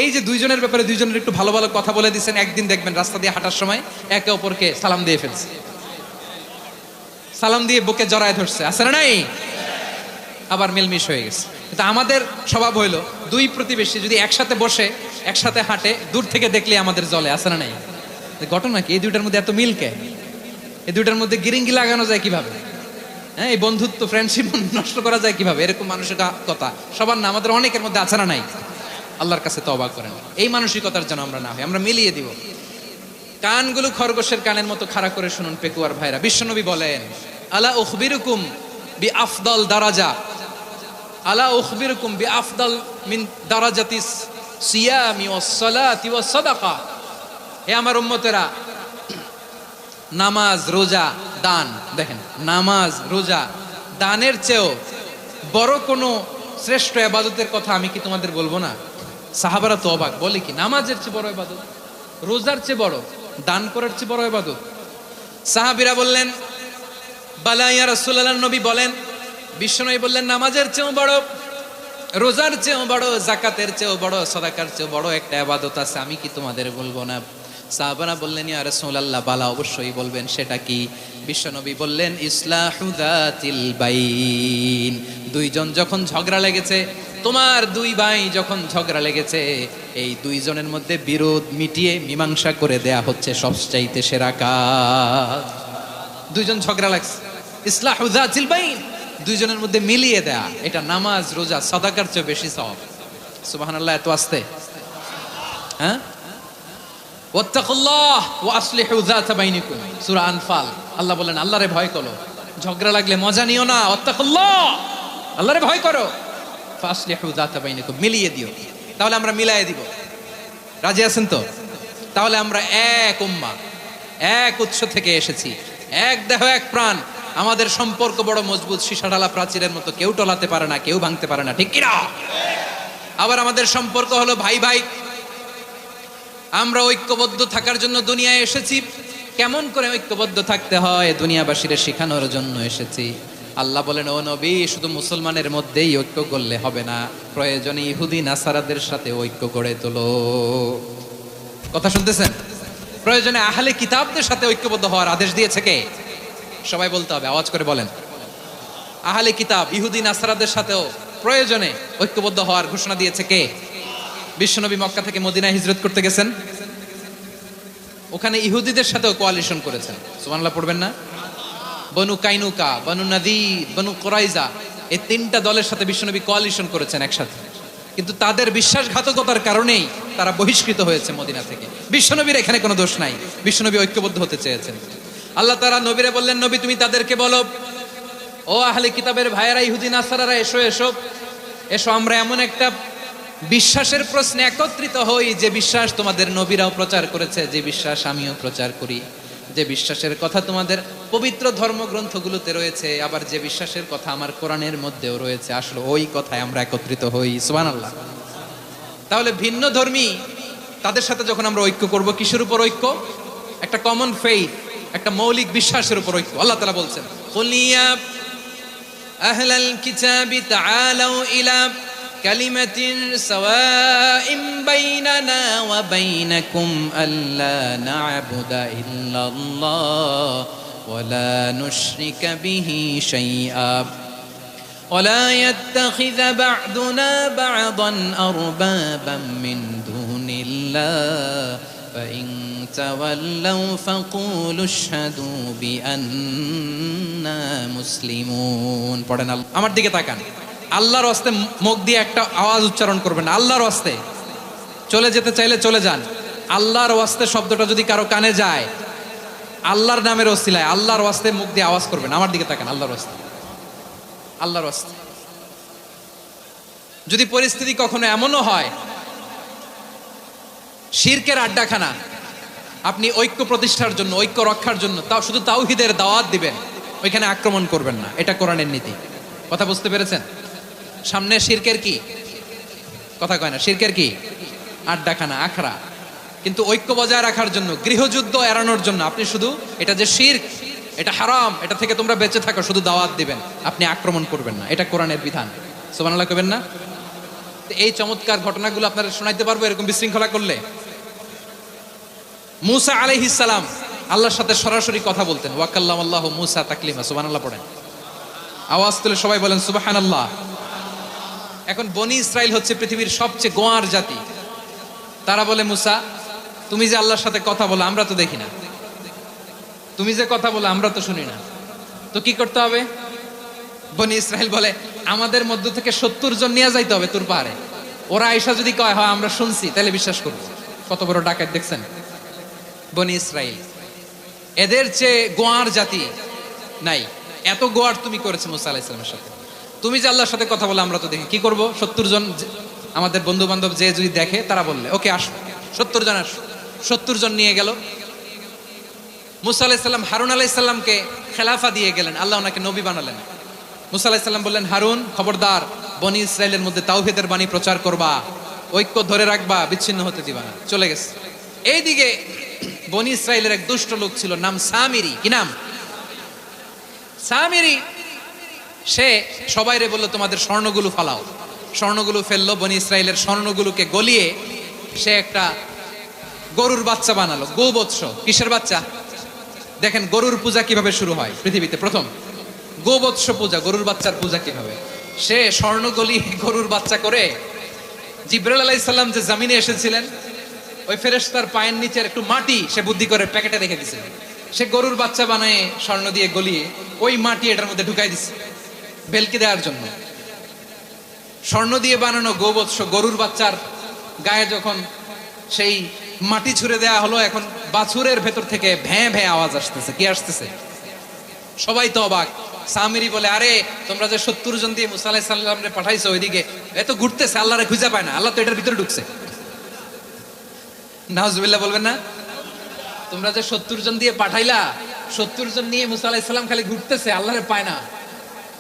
এই যে 2 জনের ব্যাপারে 2 জনের একটু ভালো ভালো কথা বলে দিচ্ছেন, একদিন দেখবেন রাস্তা দিয়ে হাঁটার সময় একে অপরকে সালাম দিয়ে ফেলছে, সালাম দিয়ে বুকে জড়ায় ধরছে, আছে না নাই? আবার মিলমিশ হয়ে গেছে। কিন্তু আমাদের স্বভাব হইলো 2 প্রতিবেশী যদি একসাথে বসে একসাথে হাঁটে, দূর থেকে দেখলে আমাদের জলে, আছে না নাই? ঘটনা কি? এই 2টার মধ্যে এত মিলকে, এই 2টার মধ্যে গিরিঙ্গি লাগানো যায় কিভাবে? হ্যাঁ, এই বন্ধুত্ব ফ্রেন্ডশিপ নষ্ট করা যায় কিভাবে? এরকম মানসিকতা সবার না, আমাদের অনেকের মধ্যে আছে না নাই? আল্লাহর কাছে তওবা করেন, এই মানসিকতার জন্য আমরা না হই, আমরা মিলিয়ে দিব। কানগুলো খরগোশের কানের মতো খাড়া করে শুনুন পেকুয়ার ভাইরা। বিশ্বনবী বলেন, আলা উখবিরুকুম বিআফদাল দারাজা, আলা উখবিরুকুম বিআফদাল মিন দারাজাতিস সিয়ামি ওয়াস সালাতি ওয়াস সাদাকা। হে আমার উম্মতেরা, নামাজ, রোজা, দান, দেখেন নামাজ, রোজা, দানের চেয়েও বড় কোনো শ্রেষ্ঠ ইবাদতের কথা আমি কি তোমাদের বলবো না? সাহাবারা তো অবাক, বলে কি নামাজের চেয়ে বড় ইবাদত, রোজার চেয়ে বড়, দান করার চেয়ে বড় ইবাদত? সাহাবীরা বললেন বালা ইয়া রাসূলুল্লাহ। নবী বলেন, বিশ্বনবী বললেন নামাজের চেয়েও বড়, রোজার চেয়েও বড়, যাকাতের চেয়েও বড়, সাদাকার চেয়েও বড় একটা ইবাদত আছে, আমি কি তোমাদের বলবো না? সাহাবারা বললেন ইয়া রাসূলুল্লাহ, বালা অবশ্যই বলবেন, সেটা কি? বিশ্বনবী বললেন ইসলাহু যাতিল বাইন। 2 জন যখন ঝগড়া লেগেছে, তোমার 2 ভাই যখন ঝগড়া লেগেছে, এই 2 জনের মধ্যে বিরোধ মিটিয়ে মীমাংসা করে দেয়া হচ্ছে সবচাইতে সেরা কাজ। 2 জন ঝগড়া লাগছে, ইসলাহু যাতিল বাইন, 2 জনের মধ্যে মিলিয়ে দেয়া, এটা নামাজ, রোজা, সাদাকার চেয়ে বেশি সওয়াব। সুবহানাল্লাহ, এত আস্তে, হ্যাঁ? ওয়াত্তাকুল্লাহ ওয়া আসলিহু যাতা বাইনিকুম, সূরা আনফাল। আল্লাহ বলেন আল্লাহরে ভয় করো, ঝগড়া লাগলে মজা নিও না, ওয়াত্তাকুল্লাহ, আল্লাহরে ভয় করো, ফাসলিহু যাতা বাইনিকুম, মিলিয়ে দিও। তাহলে আমরা মিলায়ে দিব, রাজি আছেন তো? তাহলে আমরা এক উম্মাহ, এক উৎস থেকে এসেছি, এক দেহ এক প্রাণ, আমাদের সম্পর্ক বড় মজবুত, সীসাঢালা প্রাচীরের মতো, কেউ টলাতে পারে না, কেউ ভাঙতে পারে না, ঠিক কিনা? আবার আমাদের সম্পর্ক হলো ভাই ভাই, আমরা ঐক্যবদ্ধ থাকার জন্য দুনিয়ায় এসেছি। কেমন করে ঐক্যবদ্ধ থাকতে হয় দুনিয়াবাসীরে শেখানোর জন্য এসেছি। আল্লাহ বলেন, ও নবী, শুধু মুসলমানের মধ্যেই ঐক্য করলে হবে না, প্রয়োজনে ইহুদি নাসারাদের সাথে ঐক্য গড়ে তোলো। কথা শুনতেছেন? প্রয়োজনে আহলে কিতাবদের সাথে ঐক্যবদ্ধ হওয়ার আদেশ দিয়েছে কে? সবাই বলতে হবে, আওয়াজ করে বলেন। আহলে কিতাব ইহুদি নাসারাদের সাথেও প্রয়োজনে ঐক্যবদ্ধ হওয়ার ঘোষণা দিয়েছে কে? বিশ্বনবী মক্কা থেকে মদিনায় হিজরত করতে গেছেন, ওখানে ইহুদিদের সাথেও কোয়ালিশন করেছেন। সুবহানাল্লাহ পড়বেন না? বনু কাইনুকা, বনু নাদির, বনু কুরাইজা, এই 3টা দলের সাথে বিশ্বনবী কোয়ালিশন করেছেন একসাথে। কিন্তু তাদের বিশ্বাসঘাতকতার কারণেই তারা বহিষ্কৃত হয়েছে মদিনা থেকে। বিশ্বনবীর এখানে কোনো দোষ নাই, বিশ্বনবী ঐক্যবদ্ধ হতে চেয়েছেন। আল্লাহ তাআলা নবীরে বললেন, নবী তুমি তাদেরকে বলো, ও আহলে কিতাবের ভাইয়েরা, ইহুদি নাসারারা, এসো এসো এসো, আমরা এমন একটা বিশ্বাসের প্রশ্নে একত্রিত হই যে বিশ্বাস তোমাদের নবীরাও প্রচার করেছে, যে বিশ্বাস আমিও প্রচার করি, যে বিশ্বাসের কথা তোমাদের পবিত্র ধর্মগ্রন্থগুলোতে রয়েছে, আবার যে বিশ্বাসের কথা আমার কোরআনের মধ্যেও রয়েছে, আসলে ওই কথায় আমরা একত্রিত হই। সুবহানাল্লাহ। তাহলে ভিন্ন ধর্মী তাদের সাথে যখন আমরা ঐক্য করব, কিসের উপর ঐক্য? একটা কমন ফেইথ, একটা মৌলিক বিশ্বাসের উপর ঐক্য। আল্লাহ তাআলা বলছেন, কুলিয়া আহলাল কিতাবি তাআলাউ ইলা কালিমাতিন সাওয়াইন বাইনানা ওয়া বাইনাকুম আল্লা না'বুদা ইল্লাল্লাহ ওয়া লা নুশরিকা বিহি শাইআ ওয়া লা ইয়াত্তাখিযা বা'দুনা বা'দান আরবাবাম মিন দুনিল্লাহ فإن تولوا فقولوا اشهدوا بأننا মুসলিমুন। পড়েন, আমার দিকে তাকান। আল্লাহর ওয়াস্তে মুখ দিয়ে একটা আওয়াজ উচ্চারণ করবেন, আল্লাহর ওয়াস্তে। চলে যেতে চাইলে চলে যান। আল্লাহর ওয়াস্তে শব্দটা যদি কারো কানে যায়, আল্লাহর নামের ওসিলায় আল্লাহর ওয়াস্তে মুখ দিয়ে আওয়াজ করবেন। আমার দিকে তাকান, আল্লাহর ওয়াস্তে, আল্লাহর ওয়াস্তে। যদি পরিস্থিতি কখনো এমনও হয় শিরকের আড্ডাখানা, আপনি ঐক্য প্রতিষ্ঠার জন্য, ঐক্য রক্ষার জন্য তাও শুধু তাওহীদের দাওয়াত দিবেন, ওইখানে আক্রমণ করবেন না। এটা কোরআনের নীতি। কথা বুঝতে পেরেছেন? সামনে শিরকের কি কথা কয় না, শিরকের কি আড্ডাখানা, আখড়া। কিন্তু ঐক্য বজায় রাখার জন্য, গৃহযুদ্ধ এড়ানোর জন্য আপনি শুধু এটা যে শিরক, এটা হারাম, এটা থেকে তোমরা বেঁচে থাকো, শুধু দাওয়াত দিবেন, আপনি আক্রমণ করবেন না। এটা কোরআনের বিধান। সুবহানাল্লাহ কইবেন না? এই চমৎকার ঘটনাগুলো আপনারা শোনাইতে পারবো এরকম বিশৃঙ্খলা করলে। মুসা আলাইহিস সালাম আল্লাহর সাথে সরাসরি কথা বলতেন। ওয়াকাল্লামাল্লাহু মুসা তাকলিমা। সুবহানাল্লাহ পড়েন, আওয়াজ তুলে সবাই বলেন সুবহানাল্লাহ। এখন বনি ইসরাইল হচ্ছে পৃথিবীর সবচেয়ে গোয়ার জাতি। তারা বলে, মুসা তুমি যে আল্লাহর সাথে কথা বলো আমরা তো দেখি না, তুমি যে কথা বলো আমরা তো শুনি না, তো কি করতে হবে? বনি ইসরাইল বলে, আমাদের মধ্য থেকে 70 জন নিয়ে যাইতে হবে তোর পাহাড়ে। ওরা আয়েশা যদি কয় হয় আমরা শুনছি, তাহলে বিশ্বাস করবো। কত বড় ডাকাত দেখছেন বনি ইসরাইল। এদের চেয়ে গোয়ার জাতি নাই। এত গোয়ার তুমি করেছো মুসা আলাইহিস সালামের সাথে। তুমি যে আল্লাহর সাথে কথা বলে আমরা তো দেখি, কি করব? 70 জন আমাদের বন্ধু বান্ধব যে যদি দেখে, তারা বললে ওকে আসো, 70 জন আসো। 70 জন নিয়ে গেল। মুসা আলাইহিস সালাম হারুন আলাইহিস সালামকে খেলাফা দিয়ে গেলেন, আল্লাহ ওনাকে নবী বানালেন। মুসা আলাইহিস সালাম বললেন, হারুন খবরদার, বনি ইসরাইলের মধ্যে তাওহীদের বাণী প্রচার করবা, ঐক্য ধরে রাখবা, বিচ্ছিন্ন হতে দিবা না। চলে গেছে। এইদিকে বনি ইসরাইলের এক দুষ্ট লোক ছিল, নাম সামিরি। কি নাম? সামিরি। সে সবাইরে বলল, তোমাদের স্বর্ণগুলো ফালাও। স্বর্ণগুলো ফেললো। বনি ইসরাইলের স্বর্ণগুলোকে গলিয়ে সে একটা গরুর বাচ্চা বানালো। গোবৎস। কিসের বাচ্চা? দেখেন গরুর পূজা কিভাবে শুরু হয় পৃথিবীতে প্রথম। গোবৎস পূজা, গরুর বাচ্চার পূজা কিভাবে। সে স্বর্ণ গলিয়ে গরুর বাচ্চা করে, জিবরাইল আলাইহিস সালাম যে জমিনে এসেছিলেন, ওই ফেরেশতার পায়ের নিচের একটু মাটি সে বুদ্ধি করে প্যাকেটে রেখে দিছে। সে গরুর বাচ্চা বানায় স্বর্ণ দিয়ে গলিয়ে ওই মাটি এটার মধ্যে ঢুকাই দিছে ভেলকি দেওয়ার জন্য। স্বর্ণ দিয়ে বানানো গোবৎস গরুর বাচ্চার গায়ে যখন সেই মাটি ছুঁড়ে দেয়া হলো, এখন বাছুরের ভেতর থেকে ভ্যাঁ ভ্যাঁ আওয়াজ আসতেছে। কি আসতেছে? সবাই তো অবাক। সামিরি বলে, আরে তোমরা যে 70 জন দিয়ে মুসা আলাইহিস সালামরে পাঠাইছো, ওইদিকে এত ঘুরতেছে, আল্লাহরে খুঁজে পায় না, আল্লাহ তো এটার ভিতরে ঢুকছে। নাউজুবিল্লাহ বলবেন না? তোমরা যে 70 জন দিয়ে পাঠাইলা, 70 জন নিয়ে মুসা আলাইহিস সালাম খালি ঘুরতেছে, আল্লাহরে পায় না।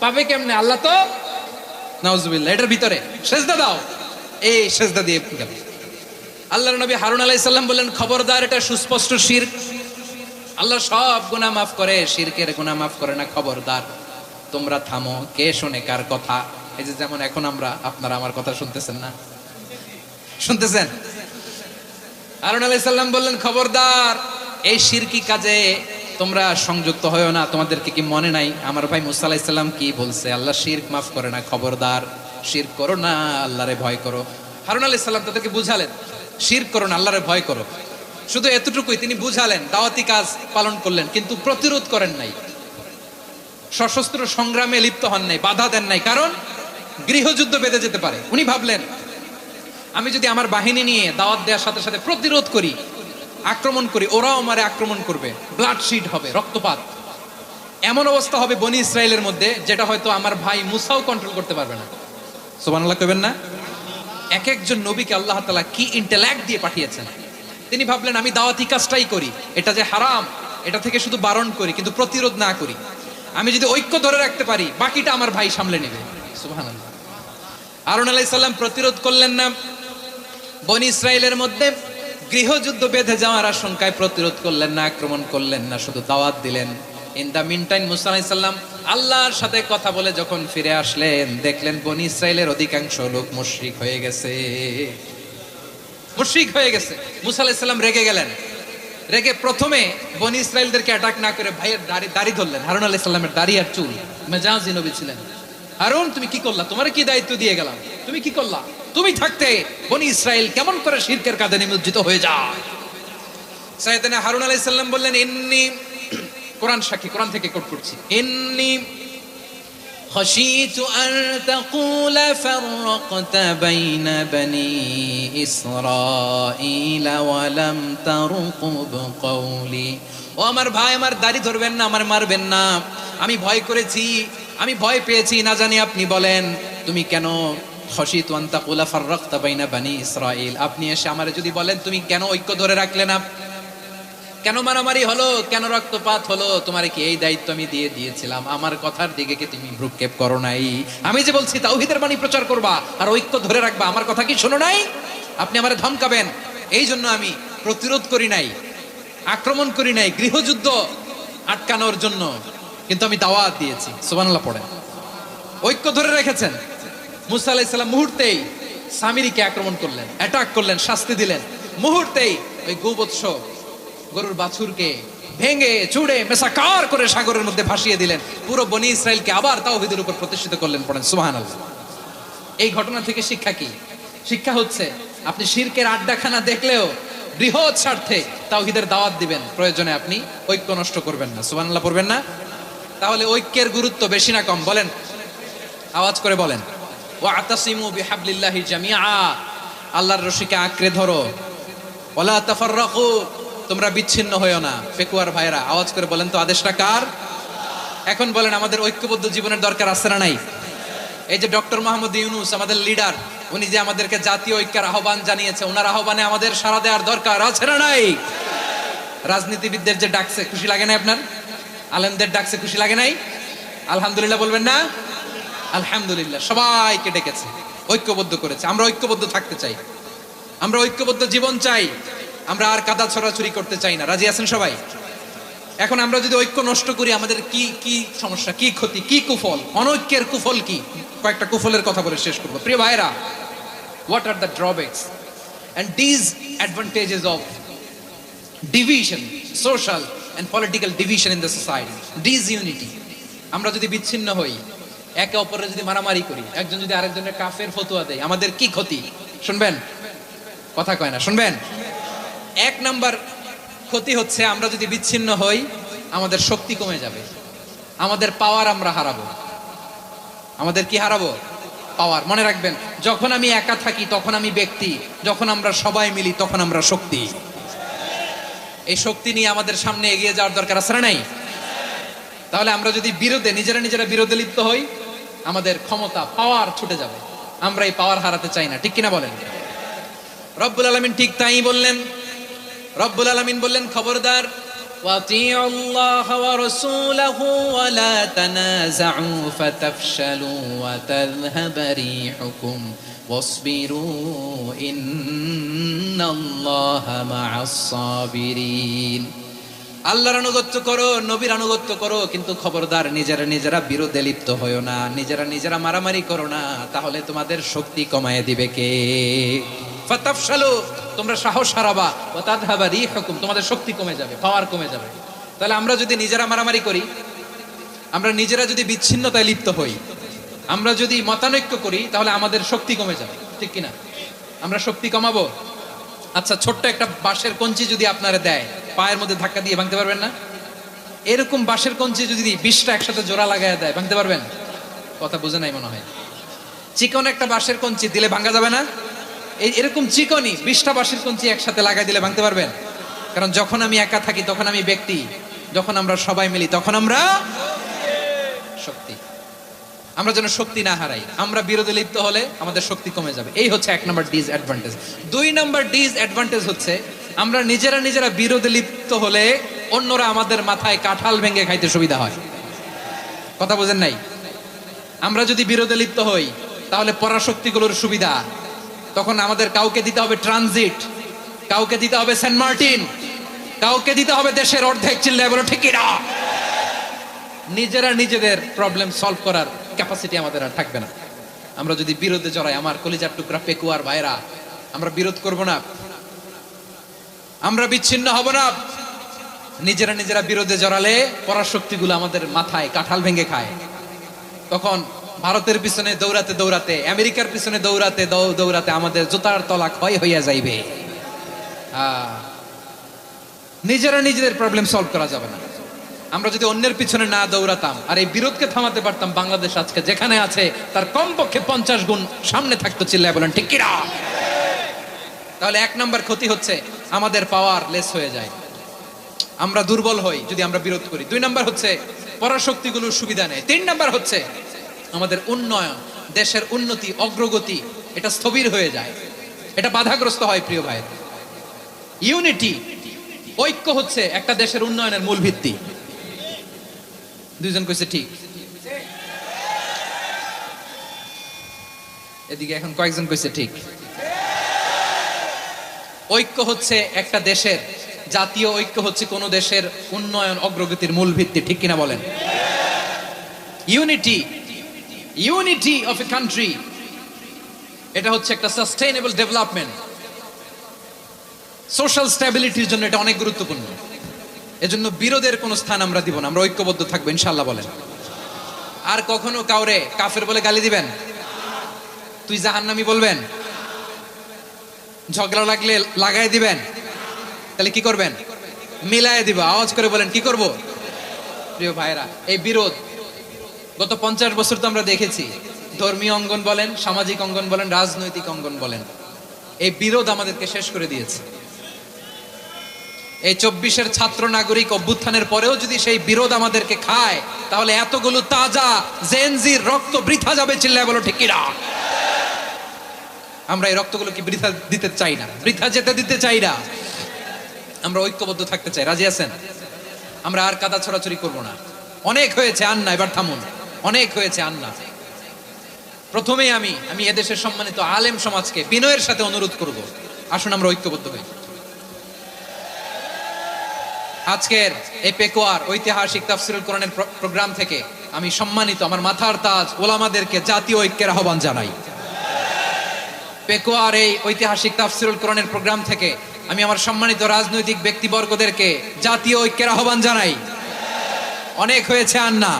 পাবে কেমনে? আল্লাহ তো, নাউজুবিল্লাহ, এটার ভিতরে সেজদা দাও। এই সেজদা দিয়ে গেল। আল্লাহর নবী হারুন আলাইহিস সালাম বললেন, খবরদার, এটা সুস্পষ্ট শিরক। আল্লাহ সব গুনাহ মাফ করে, শিরকের গুনাহ মাফ করে না। খবরদার, তোমরা থামো। কে শোনে কার কথা? এই যে যেমন এখন আপনারা আমার কথা শুনতেছেন না? শুনতেছেন? হারুন আলাইহিস সালাম বললেন, খবরদার, এই শিরকি কাজে তোমরা সংযুক্ত হয়ো না। তোমাদেরকে কি মনে নাই আমার ভাই মুসা আলাইহিস সালাম কি বলছে? আল্লাহ শিরক মাফ করে না। খবরদার, শিরক করো না, আল্লাহরে ভয় করো। হারুন আলাইহিস সালাম তাদেরকে বুঝালেন, শিরক করো না, আল্লাহরে ভয় করো। শুধু এতটুকুই তিনি বুঝালেন, দাওয়াতি কাজ পালন করলেন, কিন্তু প্রতিরোধ করেন নাই, সশস্ত্র সংগ্রামে লিপ্ত হন নাই, বাধা দেন নাই। কারণ গৃহযুদ্ধ বেঁধে যেতে পারে। উনি ভাবলেন, আমি যদি আমার বাহিনী নিয়ে দাওয়াত দেওয়ার সাথে সাথে প্রতিরোধ করি, আক্রমণ করি, ওরাও আমারে আক্রমণ করবে, ব্লাডশিড হবে, রক্তপাত। এমন অবস্থা হবে বনি ইসরায়েলের মধ্যে, যেটা হয়তো আমার ভাই মুসাও কন্ট্রোল করতে পারবে না। সুবহানাল্লাহ কইবেন না? এক একজন নবীকে আল্লাহ তাআলা কি ইন্টেলেক্ট দিয়ে পাঠিয়েছেন। তিনি ভাবলেন, আমি দাওয়াতি কাজটাই করি, এটা যে হারাম এটা থেকে শুধু বারণ করি, কিন্তু প্রতিরোধ না করি। আমি যদি ঐক্য ধরে রাখতে পারি, বাকিটা আমার ভাই সামলে নেবে। সুবহানাল্লাহ। হারুন আলাইহিস সালাম প্রতিরোধ করলেন না। বনি ইসরায়েলের মধ্যে গৃহযুদ্ধ বেঁধে যাওয়ার আশঙ্কায় প্রতিরোধ করলেন না, আক্রমণ করলেন না, শুধু দাওয়াত দিলেন। ইন দা মিন টাইম মুসা আলাইহিস সালাম আল্লাহর সাথে কথা বলে যখন ফিরে আসলেন, দেখলেন বনি ইসরায়েলের অধিকাংশ লোক মুশরিক হয়ে গেছে। মুশরিক হয়ে গেছে। মুসা আলাইহিস সালাম রেগে গেলেন। রেগে প্রথমে বনি ইসরায়েলদেরকে অ্যাটাক না করে ভাইয়ের দাড়ি ধরলেন। হারুন আলাইহিস সালামের দাড়ি আর চুল। মেজাজি নবী ছিলেন। হারুন, তুমি কি করলা? তোমার কি দায়িত্ব দিয়ে গেলাম, তুমি কি করলা? তুমি থাকতে বনি ইসরায়েল কেমন করে শিরকের কাঁধে নিমজ্জিত হয়ে যায়। সাইয়েদনা হারুন আলাইহিস সালাম বললেন, ইন্নী, কোরআন সাক্ষী, কোরআন থেকে কোট করছি, ইন্নী খাশিতু আন তাকুলা ফাররাকতা বাইনা বনি ইসরাঈল ওয়া লাম তারকুব কওলি। ও আমার ভাই, আমার দাড়ি ধরবেন না, আমার মারবেন না। আমি ভয় করেছি, আমি ভয় পেয়েছি, না জানি আপনি বলেন তুমি কেন খাশিতু আন তাকুলা ফাররাকতা বাইনা বনি ইসরাঈল, আপনি এসে আমারে যদি বলেন তুমি কেন ঐক্য ধরে রাখলে না, কেন মারামারি হলো, কেন রক্তপাত হলো, তোমারে কি এই দায়িত্ব আমি দিয়ে দিয়েছিলাম? আমার কথার দিকে কি তুমি ভ্রুক্ষেপ করো নাই? আমি যে বলছি তাওহীদের বাণী প্রচার করবা আর ঐক্য ধরে রাখবা, আমার কথা কি শোনো নাই? আপনি আমারে ধমকাবেন, এই জন্য আমি প্রতিরোধ করি নাই, আক্রমণ করি নাই, গৃহযুদ্ধ আটকানোর জন্য, কিন্তু আমি দাওয়াত দিয়েছি। সুবহানাল্লাহ পড়েন। ঐক্য ধরে রেখেছেন। মুসা আলাইহিস সালাম মুহূর্তেই সামিরীকে আক্রমণ করলেন, অ্যাটাক করলেন, শাস্তি দিলেন। মুহূর্তেই ওই গোবৎস গরুর বাছুরকে ভেঙে চুড়ে মেসাকার করে সাগরের মধ্যে ভাসিয়ে দিলেন। পুরো বনি ইসরাইলকে আবার তাওহীদের উপর প্রতিষ্ঠিত করলেন। পড়েন সুবহানাল্লাহ। এই ঘটনা থেকে শিক্ষা কি? শিক্ষা হচ্ছে আপনি শিরকের আড্ডাখানা দেখলেও বৃহৎ স্বার্থে তাওহীদের দাওয়াত দিবেন, প্রয়োজনে আপনি ঐক্য নষ্ট করবেন না। সুবহানাল্লাহ পড়বেন না? তাহলে ঐক্যের গুরুত্ব বেশি না কম? বলেন, আওয়াজ করে বলেন। ওয়াতাসিমু বিহাবলিল্লাহি জামিআ, আল্লাহর রশিকে আঁকড়ে ধরো। ওয়ালা তাফাররাকু, তোমরা বিচ্ছিন্ন হয়েও না। ফেকুয়ার ভাইরা আওয়াজ করে বলেন তো, আদেশটা কার? এখন বলেন, আমাদের ঐক্যবদ্ধ জীবনের দরকার আছে না নাই? এই যে ডক্টর মোহাম্মদ ইউনূস আমাদের লিডার, উনি যে আমাদেরকে জাতীয় ঐক্যের আহ্বান জানিয়েছে, ওনার আহ্বানে আমাদের সাড়া দেওয়ার দরকার আছে না নাই? রাজনীতিবিদদের যে ডাকছে, খুশি লাগে না আপনার? আলেমদের ডাকছে, খুশি লাগে নাই? আলহামদুলিল্লাহ বলবেন না? আলহামদুলিল্লাহ। সবাইকে ডেকেছে, ঐক্যবদ্ধ করেছে। আমরা ঐক্যবদ্ধ থাকতে চাই, আমরা ঐক্যবদ্ধ জীবন চাই, আমরা আর কাদা ছড়াছড়ি করতে চাই না। রাজি আছেন সবাই? এখন আমরা যদি ঐক্য নষ্ট করি, আমাদের কি কি সমস্যা, কি ক্ষতি, কি কুফল? অনৈক্যের কুফল কি? কয়েকটা কুফলের কথা বলে শেষ করবো। প্রিয় ভাইরা, what are the drawbacks and disadvantages of division, social and political division in the society? Disunity. আমরা যদি বিচ্ছিন্ন হই, একে অপরের যদি মারামারি করি, একজন যদি আরেকজনের কাফের ফতোয়া দেয়, আমাদের কি ক্ষতি? শুনবেন? কথা কয় না, শুনবেন? এক নাম্বার ক্ষতি হচ্ছে, আমরা যদি বিচ্ছিন্ন হই, আমাদের শক্তি কমে যাবে, আমাদের পাওয়ার আমরা হারাবো। আমাদের কি হারাবো? পাওয়ার। মনে রাখবেন, যখন আমি একা থাকি তখন আমি ব্যক্তি, যখন আমরা সবাই মিলি তখন আমরা শক্তি। এই শক্তি নিয়ে আমাদের সামনে এগিয়ে যাওয়ার দরকার আছে না নাই? তাহলে আমরা যদি বিরোধে, নিজেরা বিরোধে লিপ্ত হই, আমাদের ক্ষমতা, পাওয়ার ছুটে যাবে। আমরা এই পাওয়ার হারাতে চাই না, ঠিক কিনা বলেন? রব্বুল আলামিন ঠিক তাই বললেন। রব্বুল আলামিন বললেন, খবরদার, ওয়াতিউল্লাহ ওয়া রাসূলাহু ওয়া লা তানাযাউ ফাতাফশালু ওয়া তাযহাবা রিহুকুম ওয়াসবিরু ইন্নাল্লাহা মা'আস সাবিরিন। আল্লাহর আনুগত্য করো, নবীর আনুগত্য করো, কিন্তু খবরদার নিজেরা বিরোধে লিপ্ত হয়ো না, নিজেরা মারামারি করো না, তাহলে তোমাদের শক্তি কমায় দিবে কে? ফাতাফশালু, তোমরা সাহস হারাবা, ওয়া তাযহাবা রিহুকুম, তোমাদের শক্তি কমে যাবে, পাওয়ার কমে যাবে। তাহলে আমরা যদি নিজেরা মারামারি করি, আমরা নিজেরা যদি বিচ্ছিন্নতায় লিপ্ত হই, আমরা যদি মতানৈক্য করি, তাহলে আমাদের শক্তি কমে যাবে, ঠিক কিনা? আমরা শক্তি কমাবো। আচ্ছা, ছোট্ট একটা বাঁশের কঞ্চি যদি আপনারা দেয়, পায়ের মধ্যে ধাক্কা দিয়ে ভাঙতে পারবেন না? এরকম বাঁশের কঞ্চি যদি 20টা একসাথে জোড়া লাগায় দেয়, ভাঙতে পারবেন? কথা বুঝে নাই মনে হয়। চিকন একটা বাঁশের কঞ্চি দিলে ভাঙা যাবে না? এরকম চিকনই 20টা বাঁশের কঞ্চি একসাথে লাগাই দিলে ভাঙতে পারবেন? কারণ যখন আমি একা থাকি তখন আমি ব্যক্তি, যখন আমরা সবাই মিলি তখন আমরা শক্তি। আমরা যেন শক্তি না হারাই। আমরা বিরোধে লিপ্ত হলে আমাদের শক্তি কমে যাবে। এই হচ্ছে 1 নম্বর ডিসঅ্যাডভান্টেজ। 2 নম্বর ডিসঅ্যাডভান্টেজ হচ্ছে, আমরা নিজেরা বিরোধে লিপ্ত হলে অন্যরা আমাদের মাথায় কাঁঠাল ভেঙে খাইতে সুবিধা হয়। কথা বোঝেন নাই? আমরা যদি বিরোধে লিপ্ত হই, তাহলে পরাশক্তিগুলোর সুবিধা, তখন আমাদের কাউকে দিতে হবে ট্রানজিট, কাউকে দিতে হবে সেন্ট মার্টিন, কাউকে দিতে হবে দেশের অর্ধেক। চিল্লায় বলো ঠিক না? নিজেদের প্রবলেম সলভ করার ক্যাপাসিটি আমাদের আর থাকবে না। আমরা যদি বিরোধে জড়াই, আমার কলিজার টুকরা পেকুয়ার ভাইরা, আমরা বিরোধ করব না, আমরা বিচ্ছিন্ন হব না। নিজেরা বিরোধে জড়ালে পরাশক্তিগুলো আমাদের মাথায় কাঁঠাল ভেঙে খায়। তখন ভারতের পিছনে দৌড়াতে, আমেরিকার পিছনে দৌড়াতে আমাদের জুতার তলা ক্ষয় হইয়া যাইবে। নিজেরা নিজেদের প্রবলেম সলভ করা যাবে না। আমরা যদি অন্যের পিছনে না দৌড়াতাম আর এই বিরোধকে থামাতে পারতাম, বাংলাদেশ আজকে যেখানে আছে তার কমপক্ষে 50 গুণ সামনে থাকতো। চিল্লায় বলেন ঠিক কিনা? তাহলে এক নাম্বার ক্ষতি হচ্ছে আমাদের পাওয়ার লেস হয়ে যায়, আমরা দুর্বল হই যদি আমরা বিরোধ করি। 2 নাম্বার হচ্ছে পরাশক্তিগুলোর সুবিধা নেয়। 3 নাম্বার হচ্ছে আমাদের উন্নয়ন, দেশের উন্নতি, অগ্রগতি এটা স্থবির হয়ে যায়, এটা বাধাগ্রস্ত হয়। প্রিয় ভাই, ইউনিটি, ঐক্য হচ্ছে একটা দেশের উন্নয়নের মূল ভিত্তি। 2 জন কইছে ঠিক, এদিকে এখন কয়েকজন কইছে ঠিক। ঐক্য হচ্ছে একটা দেশের, জাতীয় ঐক্য হচ্ছে কোন দেশের উন্নয়ন অগ্রগতির মূল ভিত্তি। ঠিক কিনা বলেন? ইউনিটি অফ এ কান্ট্রি, এটা হচ্ছে একটা সাস্টেইনেবল ডেভেলপমেন্ট, সোশ্যাল স্ট্যাবিলিটির জন্য এটা অনেক গুরুত্বপূর্ণ। এজন্য বিরোধের কোনো স্থান আমরা দিব না, আমরা ঐক্যবদ্ধ থাকবো ইনশাআল্লাহ। বলেন। আর কখনো কাউরে কাফের বলে গালি দিবেন? তুই জাহান্নামী বলবেন? ঝগড়া লাগলে লাগাই দিবেন? তাহলে কি করবেন? মিলায় দিবা। আওয়াজ করে বলেন, কি করব? প্রিয় ভাইরা, এই বিরোধ গত 50 বছর তো আমরা দেখেছি, ধর্মীয় অঙ্গন বলেন, সামাজিক অঙ্গন বলেন, রাজনৈতিক অঙ্গন বলেন, এই বিরোধ আমাদেরকে শেষ করে দিয়েছে। এই 24-এর ছাত্র নাগরিক অভ্যুত্থানের পরেও যদি সেই বিরোধ আমাদেরকে খায়, তাহলে এতগুলো তাজা জেনজির রক্ত বৃথা যাবে। চিল্লায় বলো ঠিক কিনা? আমরা এই রক্তগুলো কি বৃথা দিতে চাই না, বৃথা যেতে দিতে চাই না। আমরা ঐক্যবদ্ধ থাকতে চাই। রাজি আছেন? আমরা আর কাদা ছড়াছড়ি করব না। অনেক হয়েছে, আন্না, এবার থামুন। অনেক হয়েছে, আন্না। প্রথমেই আমি এদেশের সম্মানিত আলেম সমাজকে বিনয়ের সাথে অনুরোধ করব, আসুন আমরা ঐক্যবদ্ধ হই। আজকের এই পেকুয়ার ঐতিহাসিক তাফসীরুল কোরআনের প্রোগ্রাম থেকে আমি সম্মানিত আমার মাথার তাজ ওলামাদেরকে জাতীয় ঐক্যের আহ্বান জানাই। পেকুয়ার এই ঐতিহাসিক তাফসীরুল কোরআনের প্রোগ্রাম থেকে আমি আমার সম্মানিত রাজনৈতিক ব্যক্তিবর্গদেরকে জাতীয় ঐক্যের আহ্বান জানাই। অনেক হয়েছে, আন্না।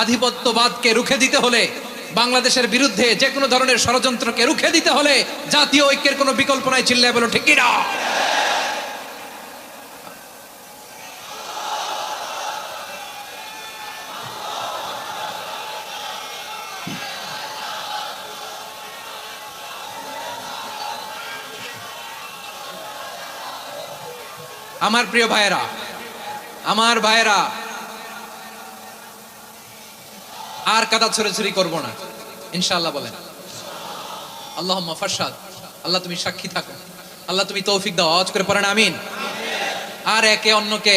আধিপত্যবাদকে রুখে দিতে হলে, বাংলাদেশের বিরুদ্ধে যে কোনো ধরনের ষড়যন্ত্রকে রুখে দিতে হলে জাতীয় ঐক্যের কোনো বিকল্প নাই। চিল্লায় বলো ঠিক কিনা? আমার প্রিয় ভাইয়েরা, আমার ভাইয়েরা, আর কাদা ছড়াছড়ি করব না ইনশাআল্লাহ। বলেন আল্লাহুম্মা ফাশহাদ। আল্লাহ তুমি সাক্ষী থাকো, আল্লাহ তুমি তৌফিক দাও। আওয়াজ করে পড়েন আমিন। আর একে অন্যকে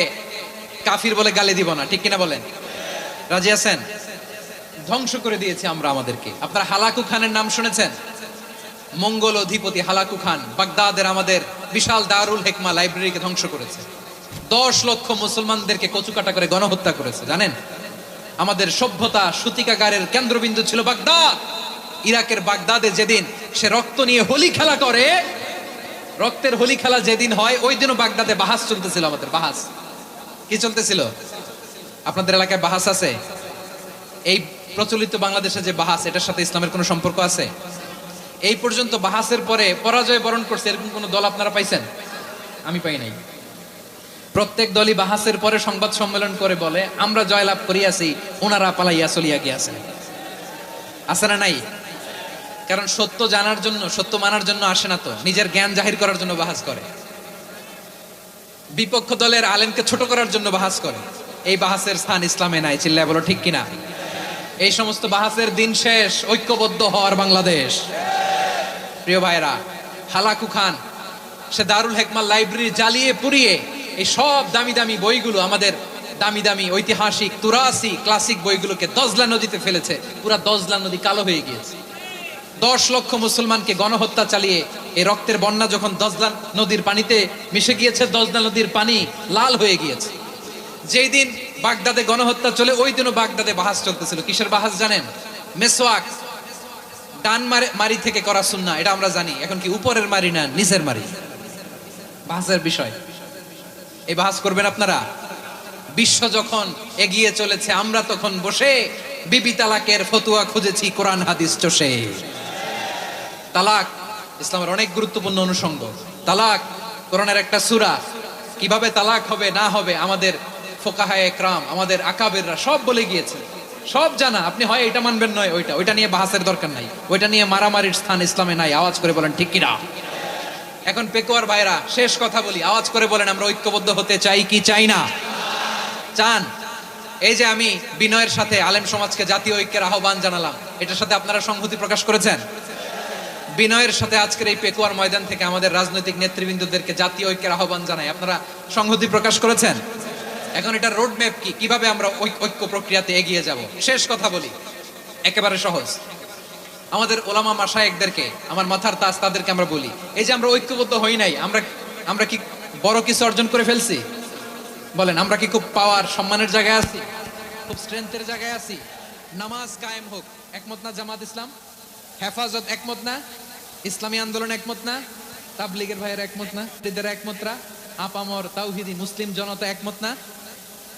কাফির বলে গালি দিব না। ঠিক কিনা বলেন? রাজি আছেন? ধ্বংস করে দিয়েছি আমরা আমাদেরকে। আপনারা হালাকু খানের নাম শুনেছেন? মঙ্গল অধিপতি হালাকু খান বাগদাদের আমাদের বিশাল দারুল হিকমা লাইব্রেরিকে ধ্বংস করেছে। 10 লক্ষ মুসলমানদেরকে কচুকাটা করে গণহত্যা করেছে। জানেন, আমাদের সভ্যতা সূতিকাগারের কেন্দ্রবিন্দু ছিল বাগদাদ। ইরাকের বাগদাদে যেদিন সে রক্ত নিয়ে হোলি খেলা করে, রক্তের হোলি খেলা যেদিন হয়, ওই দিনও বাগদাদে বাহাস চলতেছিল। আমাদের বাহাস কি চলতেছিল? আপনাদের এলাকায় বাহাস আছে? এই প্রচলিত বাংলাদেশে যে বাহাস, এটার সাথে ইসলামের কোনো সম্পর্ক আছে? এই পর্যন্ত বাহাসের পরে পরাজয় বরণ করছে এরকম কোন দল আপনারা পাইছেন? আমি পাই নাই। প্রত্যেক দলই বাহাসের পরে সংবাদ সম্মেলন করে বলে আমরা জয়লাভ করিয়াছি, ওনারা পালাইয়া চলিয়া গিয়াছেন। আছে না নাই? কারণ সত্য জানার জন্য, সত্য মানার জন্য আসে না তো, নিজের জ্ঞান জাহির করার জন্য বাহাস করে। বিপক্ষ দলের আলেমকে ছোট করার জন্য বাহাস করে। এই বাহাসের স্থান ইসলামে নাই। চিল্লায় বলো ঠিক কিনা? এই সমস্ত বাহাসের দিন শেষ। ঐক্যবদ্ধ হওয়ার বাংলাদেশ। প্রিয় ভাইরা, হালাকু খান সে দারুল হিকমা লাইব্রেরি জ্বালিয়ে পুড়িয়ে এই সব দামি দামি বইগুলো, আমাদের দামি দামি ঐতিহাসিক তুরাসি ক্লাসিক বইগুলোকে দজলা নদীতে ফেলেছে। পুরা দজলা নদী কালো হয়ে গিয়েছে। 10 লক্ষ মুসলমানকে গণহত্যা চালিয়ে এই রক্তের বন্যা যখন দজলা নদীর পানিতে মিশে গিয়েছে, দজলা নদীর পানি লাল হয়ে গিয়েছে। যেই দিন বাগদাদে গণহত্যা চলে, ওই দিনও বাগদাদে বাহাস চলতেছিল। কিসের বাহাস জানেন? মেসওয়াক, ডান মারি থেকে করা সুন্নাহ, এটা আমরা জানি। এখন কি উপরের মারি না নিচের মারি? বাহাসের বিষয়। এই বাহাস করবেন আপনারা? বিশ্ব যখন এগিয়ে চলেছে, আমরা তখন বসে বিবি তালাকের ফতুয়া খুঁজেছি কোরআন হাদিস চষে। তালাক ইসলামের অনেক গুরুত্বপূর্ণ অনুষঙ্গ। তালাক কোরআনের একটা সূরা। কিভাবে তালাক হবে না হবে আমাদের ফোকাহায়ে একরাম, আমাদের আকাবেররা সব বলে গিয়েছে, সব জানা। আপনি হয় এটা মানবেন, নয় ওইটা নিয়ে বাহাসের দরকার নাই, ওইটা নিয়ে মারামারির স্থান ইসলামে নাই। আওয়াজ করে বলেন ঠিক কিনা? এখন পেকুয়ার ভাইরা শেষ কথা বলি, আওয়াজ করে বলেন আমরা ঐক্যবদ্ধ হতে চাই কি চাই না? চান? এই যে আমি বিনয়ের সাথে আলেম সমাজকে জাতীয় ঐক্যের আহ্বান জানালাম, এটার সাথে আপনারা সংহতি প্রকাশ করেছেন? বিনয়ের সাথে আজকের এই পেকুয়ার ময়দান থেকে আমাদের রাজনৈতিক নেতৃবৃন্দদেরকে জাতীয় ঐক্যের আহ্বান জানাই, আপনারা সংহতি প্রকাশ করেছেন? এখন এটা রোড ম্যাপ কি, কিভাবে আমরা ঐক্য প্রক্রিয়াতে এগিয়ে যাব? শেষ কথা বলি, একেবারে সহজ। আমাদের ওলামা মাশায়েখদেরকে, আমার মাথার তাজ, তাদেরকে আমরা বলি, এই যে আমরা ঐক্যবদ্ধ হই নাই, আমরা কি বড় কিছু অর্জন করে ফেলছি? বলেন, আমরা কি খুব পাওয়ার সম্মানের জায়গায় আছি? খুব স্ট্রেংথের জায়গায় আছি? নামাজ কায়েম হোক, একমত না জামাত ইসলাম? হেফাজত একমত না? ইসলামী আন্দোলন একমত না? তাবলীগের ভাইয়ের একমত না? এদের একমত না? আপামর তাওহীদি মুসলিম জনতা একমত না?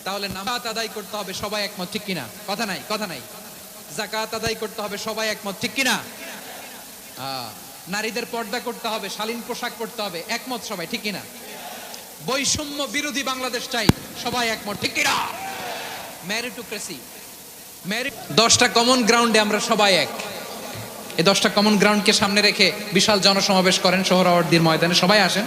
তাহলে নামাজ আদায় করতে হবে, সবাই একমত, ঠিক কিনা? কথা নাই, কথা নাই। যাকাত আদায় করতে হবে, সবাই একমত, ঠিক কিনা? নারীদের পর্দা করতে হবে, শালীন পোশাক পরতে হবে, একমত সবাই, ঠিক কিনা? বৈষম্য বিরোধী বাংলাদেশ চাই, সবাই একমত, ঠিক কিনা? মেরিটোক্রেসি, 10টা কমন গ্রাউন্ডে আমরা সবাই এক। এই 10টা কমন গ্রাউন্ডকে সামনে রেখে বিশাল জনসমাবেশ করেন সোহরাওয়ার্দীর ময়দানে, সবাই আসেন।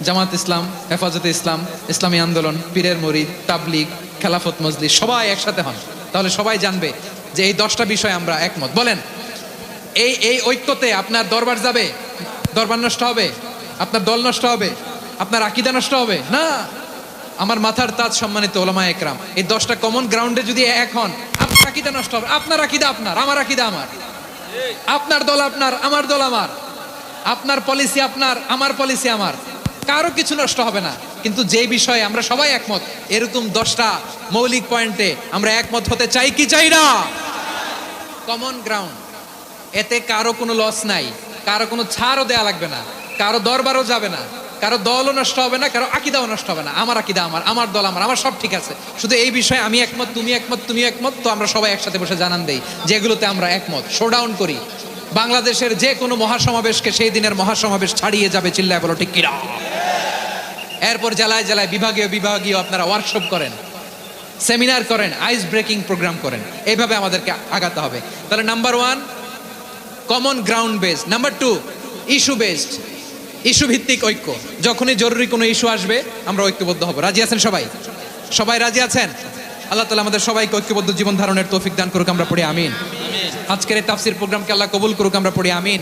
জামাত ইসলাম, হেফাজতে ইসলাম, ইসলামী আন্দোলন, পীরের মুরিদ, তাবলীগ, খেলাফত মজলিস, সবাই একসাথে হন। তাহলে সবাই জানবে যে এই 10টা বিষয় আমরা একমত। বলেন, এই ঐক্যতে আপনার দরবার যাবে? দরবার নষ্ট হবে? আপনার দল নষ্ট হবে? আপনার আকীদা নষ্ট হবে না? আমার মাথার তাজ সম্মানিত ওলামায়ে একরাম, এই 10টা কমন গ্রাউন্ডে যদি এক হন, আপনার আকীদা নষ্ট হবে? আপনার আকীদা আপনার, আমার আকীদা আমার, আপনার দল আপনার, আমার দল আমার, আপনার পলিসি আপনার, আমার পলিসি আমার, কারো কিছু নষ্ট হবে না। কিন্তু যে বিষয়ে আমরা সবাই একমত, এরকম 10টা মৌলিক পয়েন্টে আমরা একমত হতে চাই কি চাই না? কমন গ্রাউন্ড, এতে কারো কোনো লস নাই, কারো কোনো ছাড়ও দেয়া লাগবে না, কারো দরবারও যাবে না, কারো দলও নষ্ট হবে না, কারো আকীদাও নষ্ট হবে না। আমার আকীদা আমার, আমার দল আমার, আমার সব ঠিক আছে। শুধু এই বিষয়ে আমি একমত, তুমি একমত, তুমি একমত, তো আমরা সবাই একসাথে বসে জানান দেই যেগুলোতে আমরা একমত, শোডাউন করি। বাংলাদেশের যে কোনো মহাসমাবেশকে সেই দিনের মহাসমাবেশ ছাড়িয়ে যাবে, চিল্লায় বলো ঠিক কিনা? এরপর জেলায় জেলায়, বিভাগীয় আপনারা ওয়ার্কশপ করেন, সেমিনার করেন, আইস ব্রেকিং প্রোগ্রাম করেন। এইভাবে আমাদেরকে আগাতে হবে। তাহলে number 1 common ground based, number 2 issue based, issue ভিত্তিক ঐক্য। যখনই জরুরি কোনো ইস্যু আসবে আমরা ঐক্যবদ্ধ হব। রাজি আছেন সবাই? সবাই রাজি আছেন? আল্লাহ তাআলা আমাদের সবাইকে ঐক্যবদ্ধ জীবন ধারণের তৌফিক দান করুক, আমরা পড়ি আমিন। আজকের এই তাফসীর প্রোগ্রামকে আল্লাহ কবুল করুক, আমরা পড়ি আমিন।